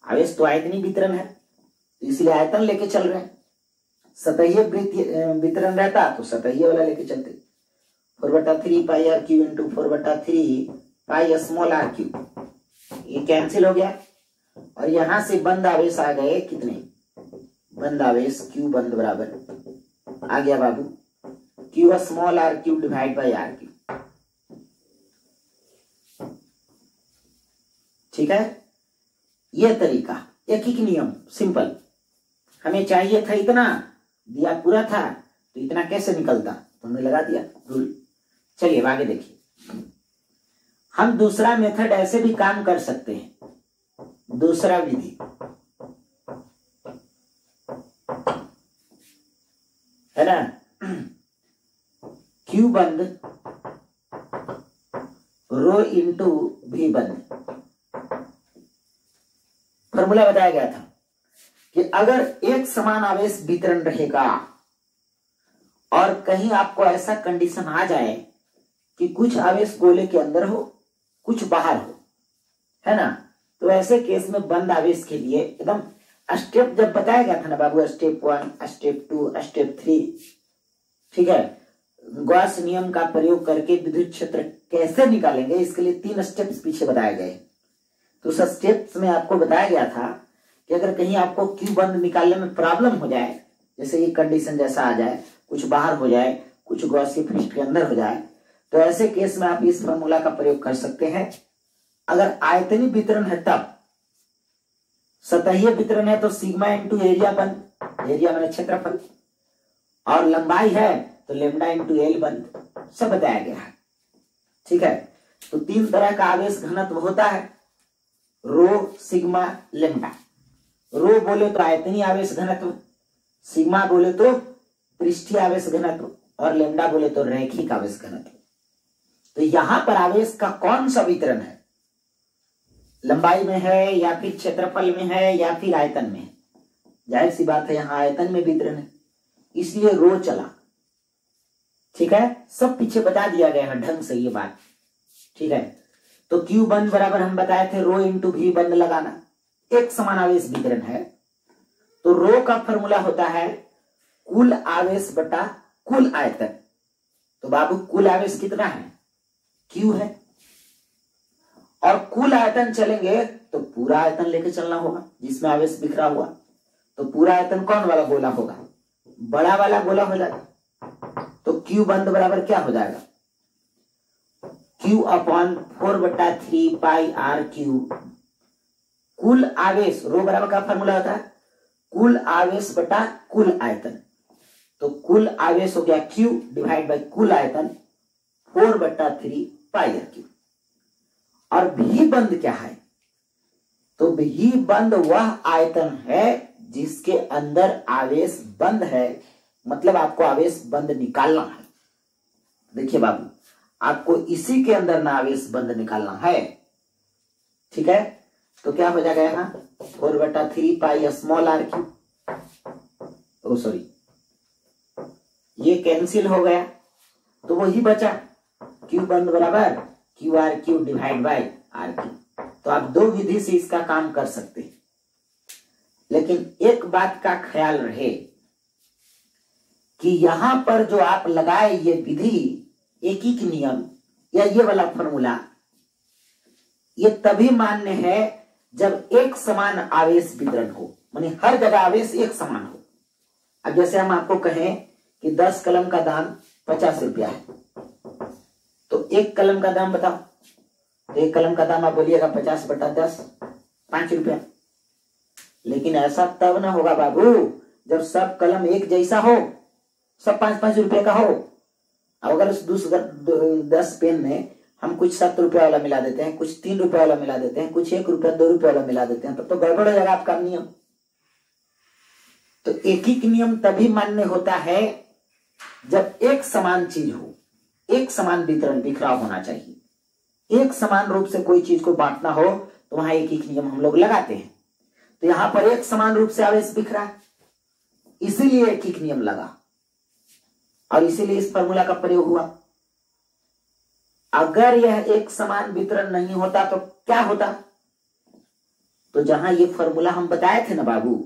आवेश तो आयतनीय वितरण है, तो इसलिए आयतन लेके चल रहे हैं। सतहीय वितरण रहता तो सतहीय वाला लेके चलते, 4/3 पाई r cube into 4/3 pi small r cube, ये कैंसिल हो गया। और यहां से बंद आवेश आ गए कितने, बंद आवेश Q बंद बराबर आ गया बाबू Q small r cube divide by r cube. ठीक है, यह तरीका, एक ही नियम, सिंपल। हमें चाहिए था इतना, दिया पूरा था, तो इतना कैसे निकलता, तो हमने लगा दिया रूल। चलिए आगे देखिए, हम दूसरा मेथड ऐसे भी काम कर सकते हैं, दूसरा विधि है ना। Q बंद रो इंटू V बंद, फॉर्मूला बताया गया था कि अगर एक समान आवेश वितरण रहेगा और कहीं आपको ऐसा कंडीशन आ जाए कि कुछ आवेश गोले के अंदर हो कुछ बाहर हो, है ना, तो ऐसे केस में बंद आवेश के लिए एकदम स्टेप जब बताया गया था ना बाबू, स्टेप 1, स्टेप 2, स्टेप 3, ठीक है, गॉस नियम का प्रयोग करके विद्युत क्षेत्र कैसे निकालेंगे, इसके लिए 3 स्टेप्स पीछे बताए गए। तो उस स्टेप्स में आपको बताया गया था कि अगर कहीं आपको Q बंद निकालने में प्रॉब्लम हो जाए, जैसे ये कंडीशन जैसा आ जाए, कुछ बाहर हो जाए, कुछ गॉसीय पृष्ठ के अंदर हो जाए, तो ऐसे केस में आप इस फॉर्मूला का प्रयोग कर सकते हैं। अगर आयतनीय वितरण है तब, सतहीय वितरण है तो सिग्मा इंटू एरिया बंद, एरिया माने क्षेत्रफल, और लंबाई है तो लेमडा इंटू एल बंद, सब बताया गया है। ठीक है, तो 3 तरह का आवेश घनत्व होता है, रो सिग्मा लेमडा। रो बोले तो आयतनीय आवेश घनत्व, सिग्मा बोले तो पृष्ठीय आवेश घनत्व, और लेमडा बोले तो रैखिक आवेश घनत्व। तो यहां पर आवेश का कौन सा वितरण है, लंबाई में है या फिर क्षेत्रफल में है या फिर आयतन में है, जाहिर सी बात है यहां आयतन में वितरण है, इसलिए रो चला। ठीक है, सब पीछे बता दिया गया है ढंग से ये बात। ठीक है, तो Q बंद बराबर हम बताए थे रो इंटू V बंद लगाना, एक समान आवेश वितरण है, तो रो का फॉर्मूला होता है कुल आवेश बटा कुल आयतन। तो बाबू कुल आवेश कितना है, Q है, और कुल आयतन चलेंगे तो पूरा आयतन लेके चलना होगा जिसमें आवेश बिखरा हुआ, तो पूरा आयतन कौन वाला गोला होगा, बड़ा वाला गोला हो जाएगा। तो Q बंद बराबर क्या हो जाएगा, Q/4/3 पाई r क्यूब, कुल आवेश, रो बराबर का फॉर्मूला होता है कुल आवेश बटा कुल आयतन, तो कुल आवेश हो गया Q डिवाइड बाई कुल आयतन 4/3 पाई r क्यूब। और V बंद क्या है, तो V बंद वह आयतन है जिसके अंदर आवेश बंद है, मतलब आपको आवेश बंद निकालना है। देखिए बाबू, आपको इसी के अंदर ना आवेश बंद निकालना है। ठीक है, तो क्या हो जाएगा यहां 4/3 पाई स्मॉल r क्यूब, ओ सॉरी ये कैंसिल हो गया, तो वही बचा Q बंद बराबर QR cube divide by r cube. तो आप 2 विधि से इसका काम कर सकते हैं, लेकिन एक बात का ख्याल रहे कि यहां पर जो आप लगाए ये विधि, एकीक नियम या ये वाला फॉर्मूला, ये तभी मान्य है जब एक समान आवेश वितरण हो, माने हर जगह आवेश एक समान हो। अब जैसे हम आपको कहें कि 10 कलम का दाम 50 रुपया है, तो एक कलम का दाम बताओ, तो एक कलम का दाम आप बोलिएगा 50/10, 5 रुपया। लेकिन ऐसा तब ना होगा बाबू जब सब कलम एक जैसा हो, सब 5-5 रुपए का हो। अब अगर उस 10 पेन में हम कुछ 7 रुपया वाला मिला देते हैं, कुछ 3 रुपया वाला मिला देते हैं, कुछ 1 रुपया 2 रुपया वाला मिला देते हैं, तब तो गड़बड़ हो जाएगा आपका नियम। तो एकीक नियम तभी मान्य होता है जब एक समान चीज हो, एक समान वितरण, बिखराव होना चाहिए, एक समान रूप से कोई चीज को बांटना हो, तो वहां एकीक नियम हम लोग लगाते हैं। तो यहां पर एक समान रूप से आवेश बिखरा है, इसीलिए एकीक नियम लगा और इसीलिए इस फॉर्मूला का प्रयोग हुआ। अगर यह एक समान वितरण नहीं होता तो क्या होता? तो जहां ये फॉर्मूला हम बताए थे ना बाबू,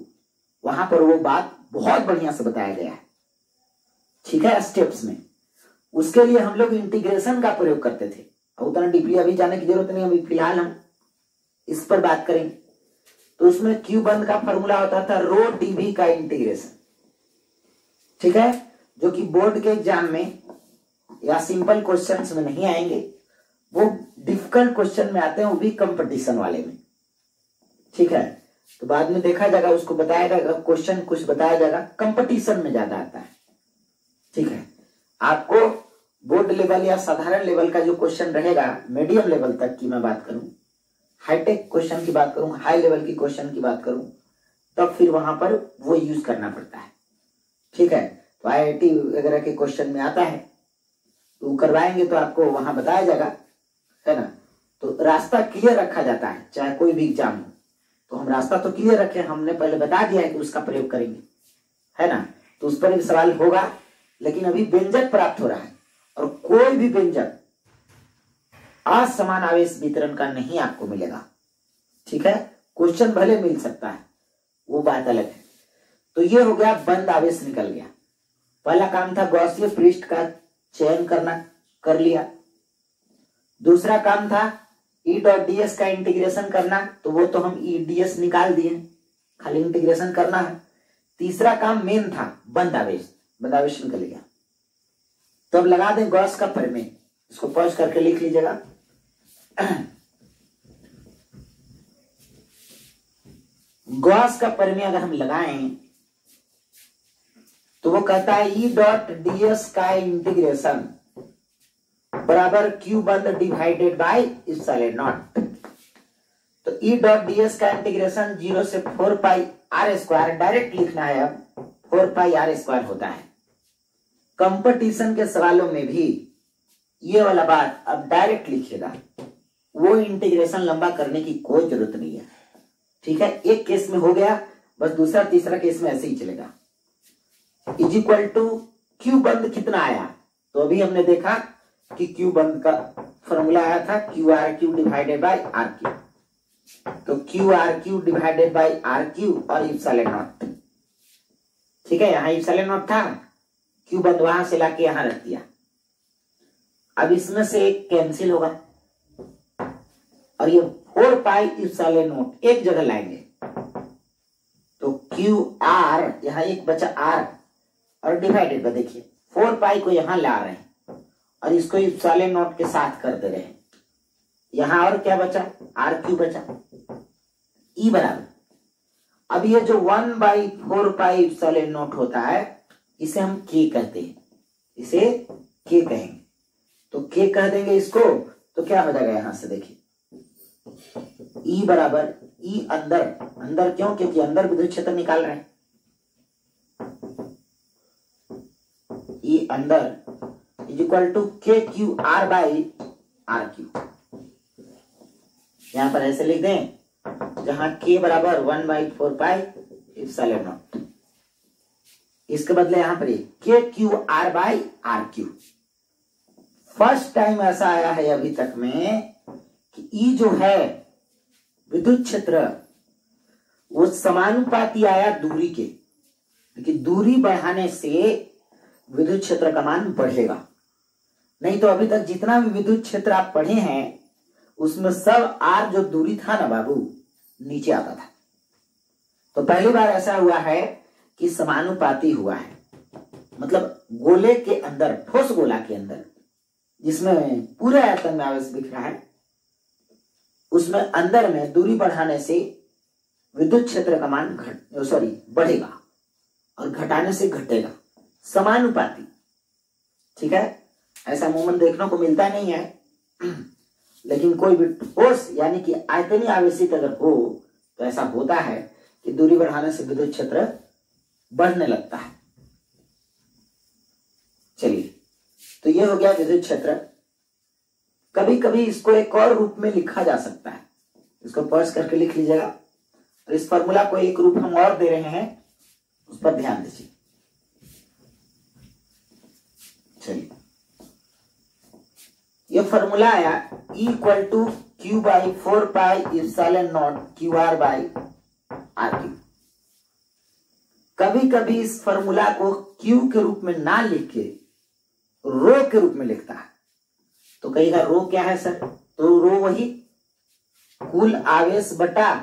वहां पर वो बात बहुत बढ़िया से बताया गया है, ठीक है, स्टेप्स में। उसके लिए हम लोग इंटीग्रेशन का प्रयोग करते थे, और उतना डीपली अभी जाने की जरूरत नहीं, अभी फिलहाल हम इस पर बात करेंगे। तो उसमें क्यू बंद का फॉर्मूला होता था रो डीवी का इंटीग्रेशन, ठीक है, जो कि बोर्ड के एग्जाम में या सिंपल क्वेश्चंस में नहीं आएंगे, वो डिफिकल्ट क्वेश्चन में आते हैं, वो भी कंपटीशन वाले में, ठीक है। तो बाद में देखा जाएगा, उसको बताया जाएगा, क्वेश्चन कुछ बताया जाएगा, कंपटीशन में ज्यादा आता है, ठीक है। आपको बोर्ड लेवल या साधारण लेवल का जो क्वेश्चन रहेगा, मीडियम लेवल तक की मैं बात करूं, हाईटेक क्वेश्चन की बात करूं, हाई लेवल की क्वेश्चन की बात करूं, तब फिर वहां पर वो यूज करना पड़ता है, ठीक है। तो IIT वगैरह के क्वेश्चन में आता है, तो करवाएंगे तो आपको वहां बताया जाएगा, है ना। तो रास्ता क्लियर रखा जाता है, चाहे कोई भी एग्जाम हो, तो हम रास्ता तो क्लियर रखे, हमने पहले बता दिया है कि उसका प्रयोग करेंगे, है ना। तो उस पर भी सवाल होगा, लेकिन अभी व्यंजक प्राप्त हो रहा है, और कोई भी व्यंजक असमान आवेश वितरण का नहीं आपको मिलेगा, ठीक है। क्वेश्चन भले मिल सकता है, वो बात अलग है। तो ये हो गया, बंद आवेश निकल गया। पहला काम था गॉसियन पृष्ठ का चयन करना, कर लिया। दूसरा काम था E.ds का इंटीग्रेशन करना, तो वो तो हम EDS निकाल दिए, खाली इंटीग्रेशन करना है। तीसरा काम मेन था बंद आवेश, बंद आवेश निकल गया। तो अब लगा दें गॉस का प्रमेय, इसको पॉज करके लिख लीजिएगा। गॉस का प्रमेय अगर हम लगाएं तो वो कहता है E.ds का इंटीग्रेशन बराबर क्यू बंद डिवाइडेड बाय इप्सिलॉन नॉट। तो E.ds का इंटीग्रेशन 0 से 4 पाई आर स्क्वायर, डायरेक्ट लिखना है, अब 4 पाई आर स्क्वायर होता है। कंपटीशन के सवालों में भी ये वाला बात अब डायरेक्ट लिखिएगा, वो इंटीग्रेशन लंबा करने की कोई जरूरत नहीं है, ठीक है। एक केस में हो गया, बस दूसरा तीसरा केस में ऐसे ही चलेगा। इज इक्वल टू क्यू बंद कितना आया, तो अभी हमने देखा कि क्यू बंद का फॉर्मूला आया था Q R Q divided by R Q. तो Q R Q divided by R Q और इप्सिलॉन नॉट, ठीक है। यहां इप्सिलॉन नॉट था, क्यू बंद वहां से लाके यहां रख दिया। अब इसमें से एक कैंसिल होगा, और ये 4 पाई इप्सिलॉन नॉट एक जगह लाएंगे, तो क्यू आर, यहां एक बचा आर, और डिवाइडेड बाय, देखिए 4 पाई को यहां ला रहे हैं और इसको इप्सिलॉन नॉट के साथ कर दे रहे हैं। यहां और क्या बचा, आर क्यू बचा, ई बराबर। अब ये जो 1/4 पाई इप्सिलॉन नॉट होता है, इसे हम के कहते हैं, इसे के कहेंगे। तो के कह देंगे इसको, तो क्या हो जाएगा यहां से देखिए, ई बराबर, ई अंदर, अंदर क्यों, क्योंकि अंदर विद्युत क्षेत्र निकाल रहे हैं, ई अंदर is equal to K Q R by R Q. यहां पर ऐसे लिख दें, जहां के बराबर 1/4 पाई इप्सिलॉन नॉट, इसके बदले यहां पर K Q R by R Q. First time ऐसा आया है अभी तक में कि ई जो है विद्युत क्षेत्र, वो समानुपाती आया दूरी के, लेकिन दूरी बढ़ाने से विद्युत क्षेत्र का मान बढ़ेगा। नहीं तो अभी तक जितना भी विद्युत क्षेत्र आप पढ़े हैं उसमें सब आर जो दूरी था ना बाबू नीचे आता था। तो पहली बार ऐसा हुआ है कि समानुपाती हुआ है, मतलब गोले के अंदर, ठोस गोला के अंदर जिसमें पूरे आयतन में आवेश बिखरा है, उसमें अंदर में दूरी बढ़ाने से विद्युत क्षेत्र का मान बढ़ेगा और घटाने से घटेगा, समानुपाती। ठीक है, ऐसा मोमेंट देखने को मिलता नहीं है, लेकिन कोई भी ठोस यानी कि आयतनीय आवेशित अगर हो तो ऐसा होता है कि दूरी बढ़ाने से विद्युत क्षेत्र बढ़ने लगता है। चलिए, तो ये हो गया विद्युत क्षेत्र। कभी कभी इसको एक और रूप में लिखा जा सकता है, इसको पॉज करके लिख लीजिएगा। तो इस फॉर्मूला को एक रूप हम और दे रहे हैं, उस पर ध्यान दीजिए। चलिए, ये फॉर्मूला आया E equal to Q by 4 pi epsilon naught QR by RQ। कभी कभी इस फॉर्मूला को Q के रूप में ना लिख के रो के रूप में लिखता है। तो कहेगा रो क्या है सर? तो रो वही कुल आवेश बटा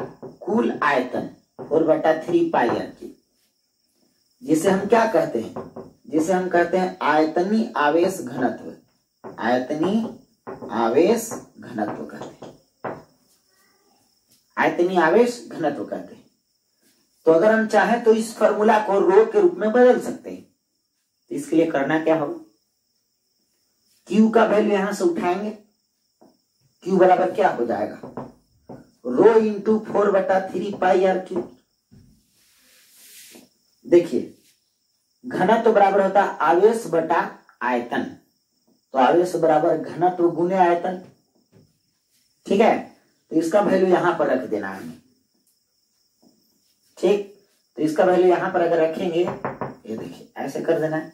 कुल आयतन 4/3 पाई RQ, जिसे हम क्या कहते हैं? जिसे हम कहते हैं आयतनीय आवेश घनत्व। आयतनीय आवेश घनत्व कहते हैं, आयतनीय आवेश घनत्व कहते हैं। तो अगर हम चाहें तो इस फॉर्मूला को रो के रूप में बदल सकते हैं। तो इसके लिए करना क्या होगा? Q का वैल्यू यहां से उठाएंगे। Q बराबर क्या हो जाएगा? रो इंटू 4/3 पाई RQ। देखिए, घनत्व बराबर होता है आवेश बटा आयतन, तो आवेश बराबर घनत्व गुने आयतन। ठीक है, तो इसका वैल्यू यहां पर रख देना है हमें। ठीक, तो इसका वैल्यू यहां पर अगर रखेंगे, ये देखिए ऐसे कर देना है,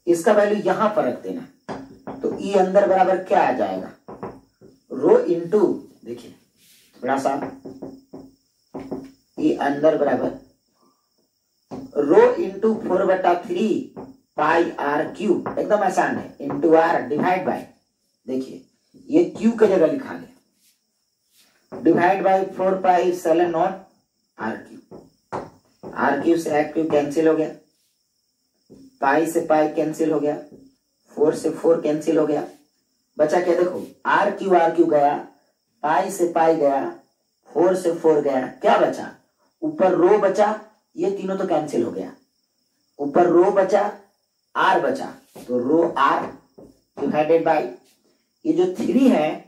इसका वैल्यू यहां पर रख देना है। तो E अंदर बराबर क्या आ जाएगा? रो इंटू, देखिए थोड़ा सा, E अंदर बराबर रो इंटू 4/3 पाई RQ, एकदम आसान है, इंटू R डिवाइड बाय, देखिए ये Q की जगह लिखा गया, divide by 4 pi epsilon not RQ। RQ से RQ कैंसिल हो गया, पाई से पाई कैंसिल हो गया, 4 से 4 कैंसिल हो गया, बचा क्या? देखो RQ गया, पाई से पाई गया, 4 से 4 गया, क्या बचा? ऊपर रो बचा, ये तीनों तो कैंसिल हो गया, ऊपर रो बचा, R बचा, तो रो R डिवाइडेड बाई, ये जो 3 है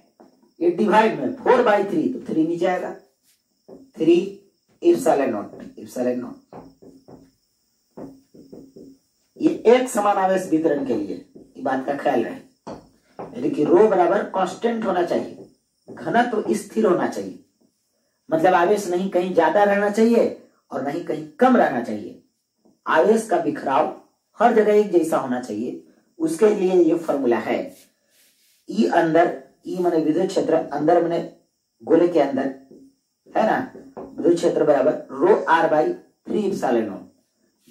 ये डिवाइड में 4/3, तो 3 नीचे आएगा, 3 इप्सिलॉन नॉट। ये एक समान आवेश वितरण के लिए ये बात का ख्याल रहे, यानी कि रो बराबर कांस्टेंट होना चाहिए, घनत्व स्थिर होना चाहिए, मतलब आवेश नहीं कहीं ज्यादा रहना चाहिए और नहीं कहीं कम रहना चाहिए। आवेश का बिखराव हर जगह एक जैसा होना चाहिए, उसके लिए ये फॉर्मूला है। ई अंदर, ई माने विद्युत क्षेत्र, अंदर माने गोले के अंदर है ना, विद्युत क्षेत्र बराबर रो R/3 इप्सिलॉन नॉट,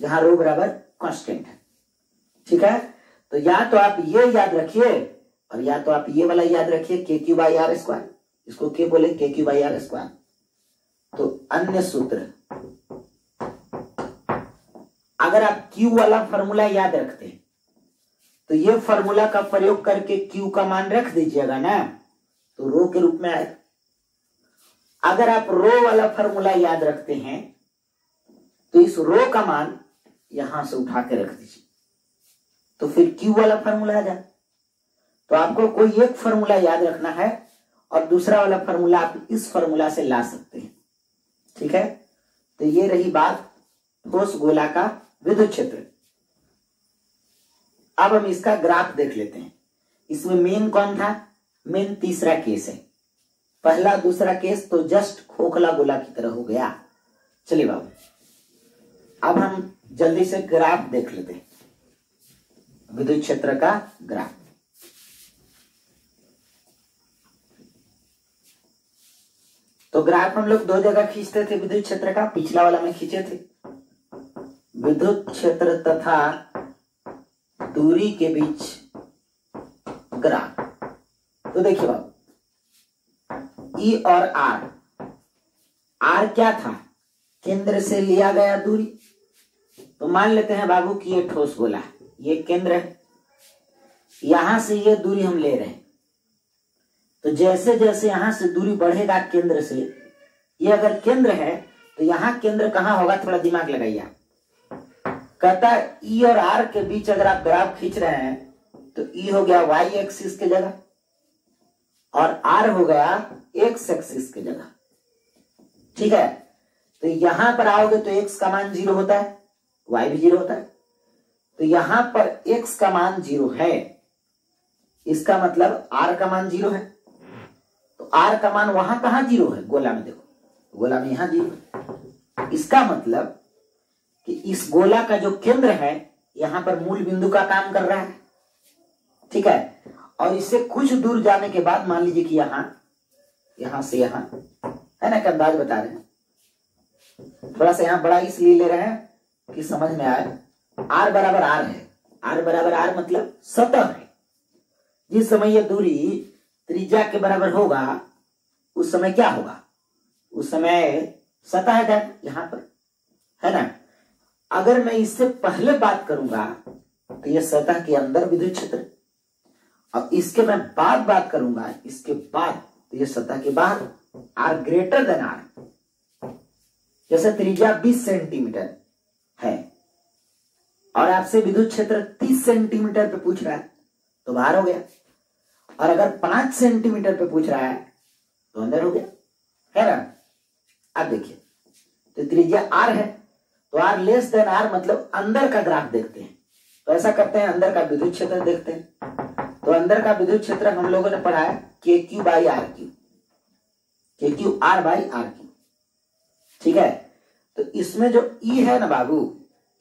जहां रो बराबर कांस्टेंट है। ठीक है, तो या तो आप ये याद रखिए और या तो आप ये वाला याद रखिए, KQ/R², इसको K बोले, KQ/R²। तो अन्य सूत्र, अगर आप Q वाला फॉर्मूला याद रखते हैं तो ये फॉर्मूला का प्रयोग करके Q का मान रख दीजिएगा ना, तो रो के रूप में आएगा। अगर आप रो वाला फॉर्मूला याद रखते हैं तो इस रो का मान यहां से उठा के रख दीजिए, तो फिर Q वाला फॉर्मूला आ जाए। तो आपको कोई एक फॉर्मूला याद रखना है और दूसरा वाला फॉर्मूला आप इस फॉर्मूला से ला सकते हैं। ठीक है, तो ये रही बात ठोस गोला का विद्युत क्षेत्र। अब हम इसका ग्राफ देख लेते हैं। इसमें मेन कौन था? मेन तीसरा केस है, पहला दूसरा केस तो जस्ट खोखला गोला की तरह हो गया। चलिए बाबू, अब हम जल्दी से ग्राफ देख लेते हैं, विद्युत क्षेत्र का ग्राफ। तो ग्राफ हम लोग 2 जगह खींचते थे विद्युत क्षेत्र का, पिछला वाला में खींचे थे, विद्युत क्षेत्र तथा दूरी के बीच ग्राफ। तो देखिए बाबू, ई और आर, आर क्या था, केंद्र से लिया गया दूरी। तो मान लेते हैं बाबू कि ये ठोस गोला है, ये केंद्र है, यहां से ये दूरी हम ले रहे हैं। तो जैसे जैसे यहां से दूरी बढ़ेगा केंद्र से, ये अगर केंद्र है तो यहां केंद्र कहां होगा, थोड़ा दिमाग लगाइए आप। कहता है ई और आर के बीच अगर आप ग्राफ खींच रहे हैं तो ई हो गया वाई एक्सिस के जगह और आर हो गया एक्स एक्सिस के जगह। ठीक है, तो यहां पर आओगे तो एक्स का मान 0 होता है, वाई भी 0 होता है। तो यहां पर एक्स का मान 0 है, इसका मतलब आर का मान 0 है। तो आर का मान वहां कहां 0 है, गोला में देखो, गोला में यहां 0 है। इसका मतलब कि इस गोला का जो केंद्र है यहां पर मूल बिंदु का काम कर रहा है। ठीक है, और इससे कुछ दूर जाने के बाद मान लीजिए कि यहां से यहां है ना, अंदाज बता रहे हैं, थोड़ा सा यहां बड़ा इसलिए ले रहे हैं कि समझ में आए। आर बराबर आर है, आर बराबर आर मतलब सतह है। जिस समय यह दूरी त्रिज्या के बराबर होगा उस समय क्या होगा, उस समय सतह है यहां पर, है ना। अगर मैं इससे पहले बात करूंगा तो यह सतह के अंदर विद्युत क्षेत्र, अब इसके मैं बाद बात करूंगा इसके बाद तो यह सतह के बाहर, आर ग्रेटर देन आर। जैसे त्रिज्या 20 सेंटीमीटर है और आपसे विद्युत क्षेत्र 30 सेंटीमीटर पे पूछ रहा है तो बाहर हो गया, और अगर 5 सेंटीमीटर पे पूछ रहा है तो अंदर हो गया, है ना। अब देखिए, तो त्रिज्या आर है तो आर लेस देन आर मतलब अंदर का ग्राफ देखते हैं। तो ऐसा करते हैं, अंदर का विद्युत क्षेत्र देखते हैं। तो अंदर का विद्युत क्षेत्र हम लोगों ने पढ़ा है K Q by R Q, K Q R by R Q. ठीक है, तो इसमें जो ई है ना बाबू,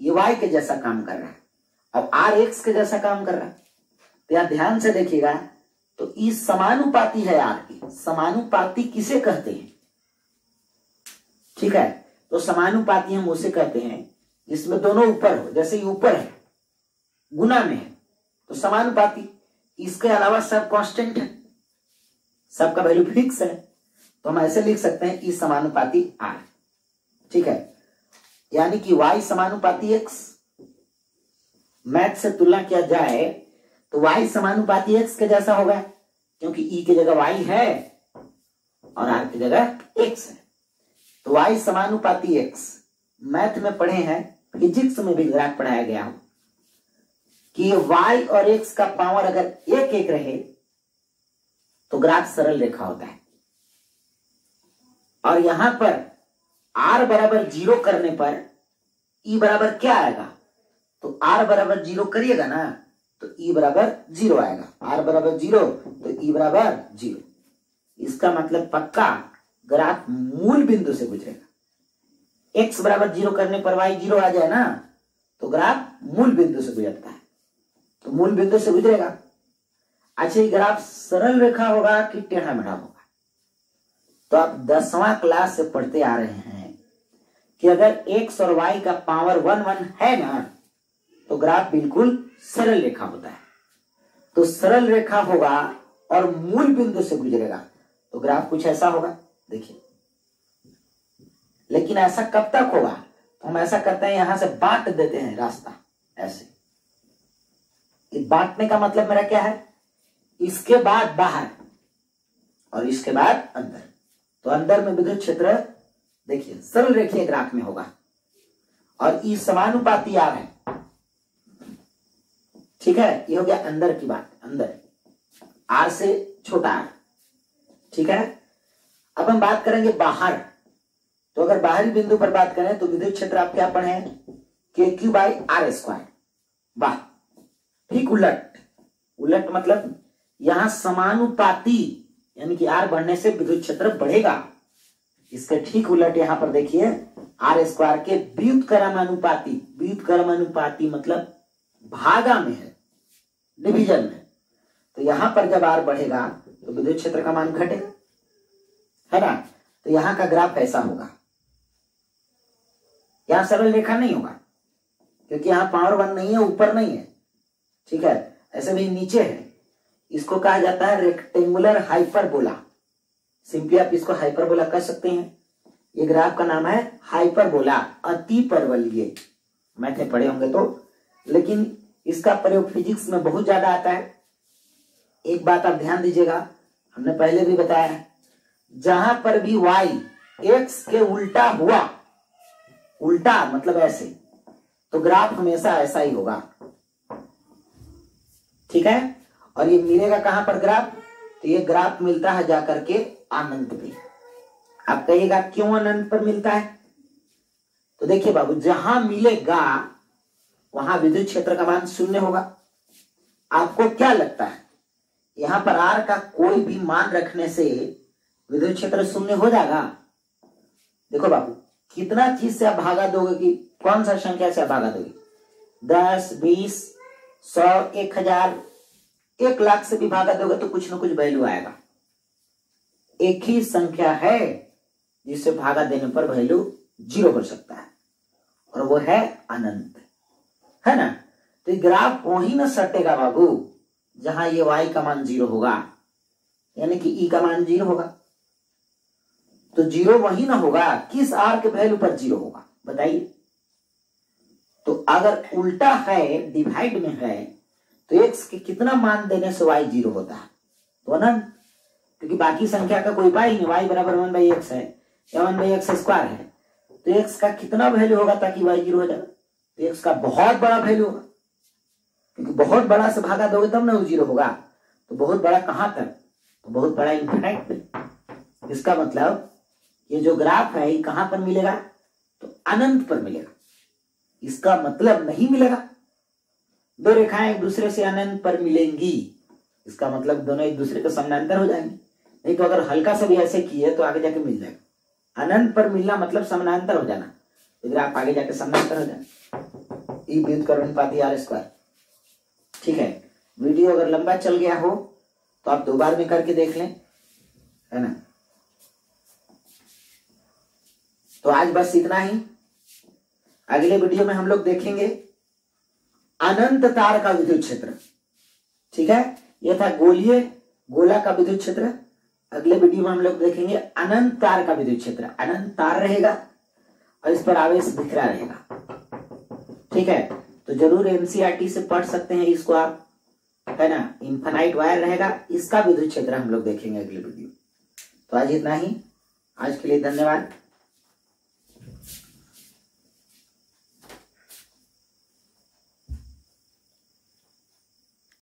ये वाई के जैसा काम कर रहा है, अब आर एक्स के जैसा काम कर रहा है। तो यहां ध्यान से देखिएगा, तो ई समानुपाती है आर की। समानुपाती किसे कहते हैं, ठीक है, तो समानुपाती हम उसे कहते हैं जिसमें दोनों ऊपर हो। जैसे ये ऊपर है, गुना में है तो समानुपाती, इसके अलावा सब कांस्टेंट है, सबका वैल्यू फिक्स है, तो हम ऐसे लिख सकते हैं ई समानुपाती आर। ठीक है, यानी कि y समानुपाती x, मैथ से तुलना किया जाए तो y समानुपाती x के जैसा होगा, क्योंकि e की जगह y है और r की जगह x है। तो y समानुपाती x, मैथ में पढ़े हैं, फिजिक्स में भी ग्राफ पढ़ाया गया हो कि y और x का पावर अगर एक एक रहे तो ग्राफ सरल रेखा होता है। और यहां पर r बराबर 0 करने पर e बराबर क्या आएगा, तो r बराबर 0 करिएगा ना तो e बराबर 0 आएगा। r बराबर 0 तो e बराबर 0। इसका मतलब पक्का ग्राफ मूल बिंदु से गुजरेगा। x बराबर 0 करने पर y 0 आ जाए ना तो ग्राफ मूल बिंदु से गुजरता है, तो मूल बिंदु से गुजरेगा। अच्छा, ये ग्राफ सरल रेखा होगा कि टेढ़ा मेढ़ा होगा, तो आप 10वां क्लास से पढ़ते आ रहे हैं कि अगर x और y का पावर 1 है ना तो ग्राफ बिल्कुल सरल रेखा होता है। तो सरल रेखा होगा और मूल बिंदु से गुजरेगा तो ग्राफ कुछ ऐसा होगा, देखिए। लेकिन ऐसा कब तक होगा, तो हम ऐसा करते हैं, यहां से बांट देते हैं रास्ता ऐसे। बांटने का मतलब मेरा क्या है, इसके बाद बाहर और इसके बाद अंदर। तो अंदर में विद्युत क्षेत्र देखिए सरल रेखीय ग्राफ में होगा और ई समानुपाती आर है। ठीक है, ये हो गया अंदर की बात, अंदर आर से छोटा आर। ठीक है, अब हम बात करेंगे बाहर। तो अगर बाहरी बिंदु पर बात करें तो विद्युत क्षेत्र आप क्या पढ़े हैं, के क्यू बाई आर स्क्वायर। वाह, ठीक उलट, उलट मतलब यहां समानुपाती यानी कि आर बढ़ने से विद्युत क्षेत्र बढ़ेगा। इसके ठीक उलट यहां पर देखिए आर स्क्वायर के व्युत्क्रमानुपाती, व्युत्क्रमानुपाती मतलब भागा में है, डिवीजन में। तो यहां पर जब आर बढ़ेगा तो विद्युत क्षेत्र का मान घटेगा, है ना। तो यहां का ग्राफ ऐसा होगा, यहां सरल रेखा नहीं होगा क्योंकि यहां पावर 1 नहीं है, ऊपर नहीं है। ठीक है, ऐसे भी नीचे है, इसको कहा जाता है रेक्टेंगुलर हाइपरबोला। सिंपली आप इसको हाइपरबोला कह सकते हैं। ये ग्राफ का नाम है हाइपरबोला, अति परवलयीय। मैथ में पढ़े होंगे तो, लेकिन इसका प्रयोग फिजिक्स में बहुत ज्यादा आता है। एक बात आप ध्यान दीजिएगा, हमने पहले भी बताया है, जहां पर भी y x के उल्टा हुआ, उल्टा मतलब ऐसे, तो ग्राफ हमेशा ऐसा ही होगा। ठीक है, और ये मिलेगा कहां पर ग्राफ? तो ये ग्राफ मिलता है जाकर के अनंत पे। आप कहिएगा क्यों अनंत पर मिलता है? तो देखिए बाबू, जहां मिलेगा वहां विद्युत क्षेत्र का मान शून्य होगा। आपको क्या लगता है यहां पर r का कोई भी मान रखने से विद्युत क्षेत्र शून्य हो जाएगा? देखो बाबू, कितना चीज से आप भागा दोगे, कि कौन सा संख्या से आप भागा दोगे? 10, 20, 100, 1000, 1 लाख से भी भागा दोगे तो कुछ ना कुछ वैल्यू आएगा। एक ही संख्या है जिससे भागा देने पर वैल्यू 0 हो सकता है, और वो है अनंत, है ना। तो ग्राफ वही ना सटेगा बाबू जहां ये y का मान 0 होगा, यानी कि e का मान 0 होगा। तो 0 वही ना होगा, किस r के वैल्यू पर 0 होगा बताइए? तो अगर उल्टा है, डिवाइड में है, तो x के कितना मान देने से y 0 होता है? तो अनंत, क्योंकि बाकी संख्या का कोई उपाय नहीं, y बराबर 1/x है या 1/x स्क्वायर है, तो x का कितना वैल्यू होगा ताकि y 0 हो जाए? तो x का बहुत बड़ा वैल्यू होगा, क्योंकि बहुत बड़ा से भागा दोगे तब ना वो 0 होगा। तो बहुत बड़ा कहां तक? तो बहुत बड़ा इनफिनाइट पे। इसका मतलब ये जो ग्राफ है ये कहां पर मिलेगा? तो अनंत पर मिलेगा। इसका मतलब नहीं मिलेगा दो रेखाएं एक दूसरे से अनंत पर मिलेंगी, इसका मतलब दोनों एक दूसरे के समानांतर हो जाएंगे। नहीं तो अगर हल्का से भी ऐसे किए तो आगे जाके मिल जाएगा। अनंत पर मिलना मतलब समानांतर हो जाना, तो ग्राफ आगे जाके समानांतर हो जाए। ई व्युत्क्रमानुपाती r स्क्वायर। ठीक है, वीडियो अगर लंबा चल गया हो तो आप 2 बार में करके देख लें, है ना। तो आज बस इतना ही। अगले वीडियो में हम लोग देखेंगे अनंत तार का विद्युत क्षेत्र। ठीक है, यह था गोला का विद्युत क्षेत्र। अगले वीडियो में हम लोग देखेंगे अनंत तार का विद्युत क्षेत्र। अनंत तार रहेगा और इस पर आवेश बिखरा रहेगा। ठीक है, तो जरूर एनसीईआरटी से पढ़ सकते हैं इसको आप, है ना। इनफाइनाइट वायर रहेगा, इसका विद्युत क्षेत्र हम लोग देखेंगे अगले वीडियो। तो आज इतना ही, आज के लिए धन्यवाद।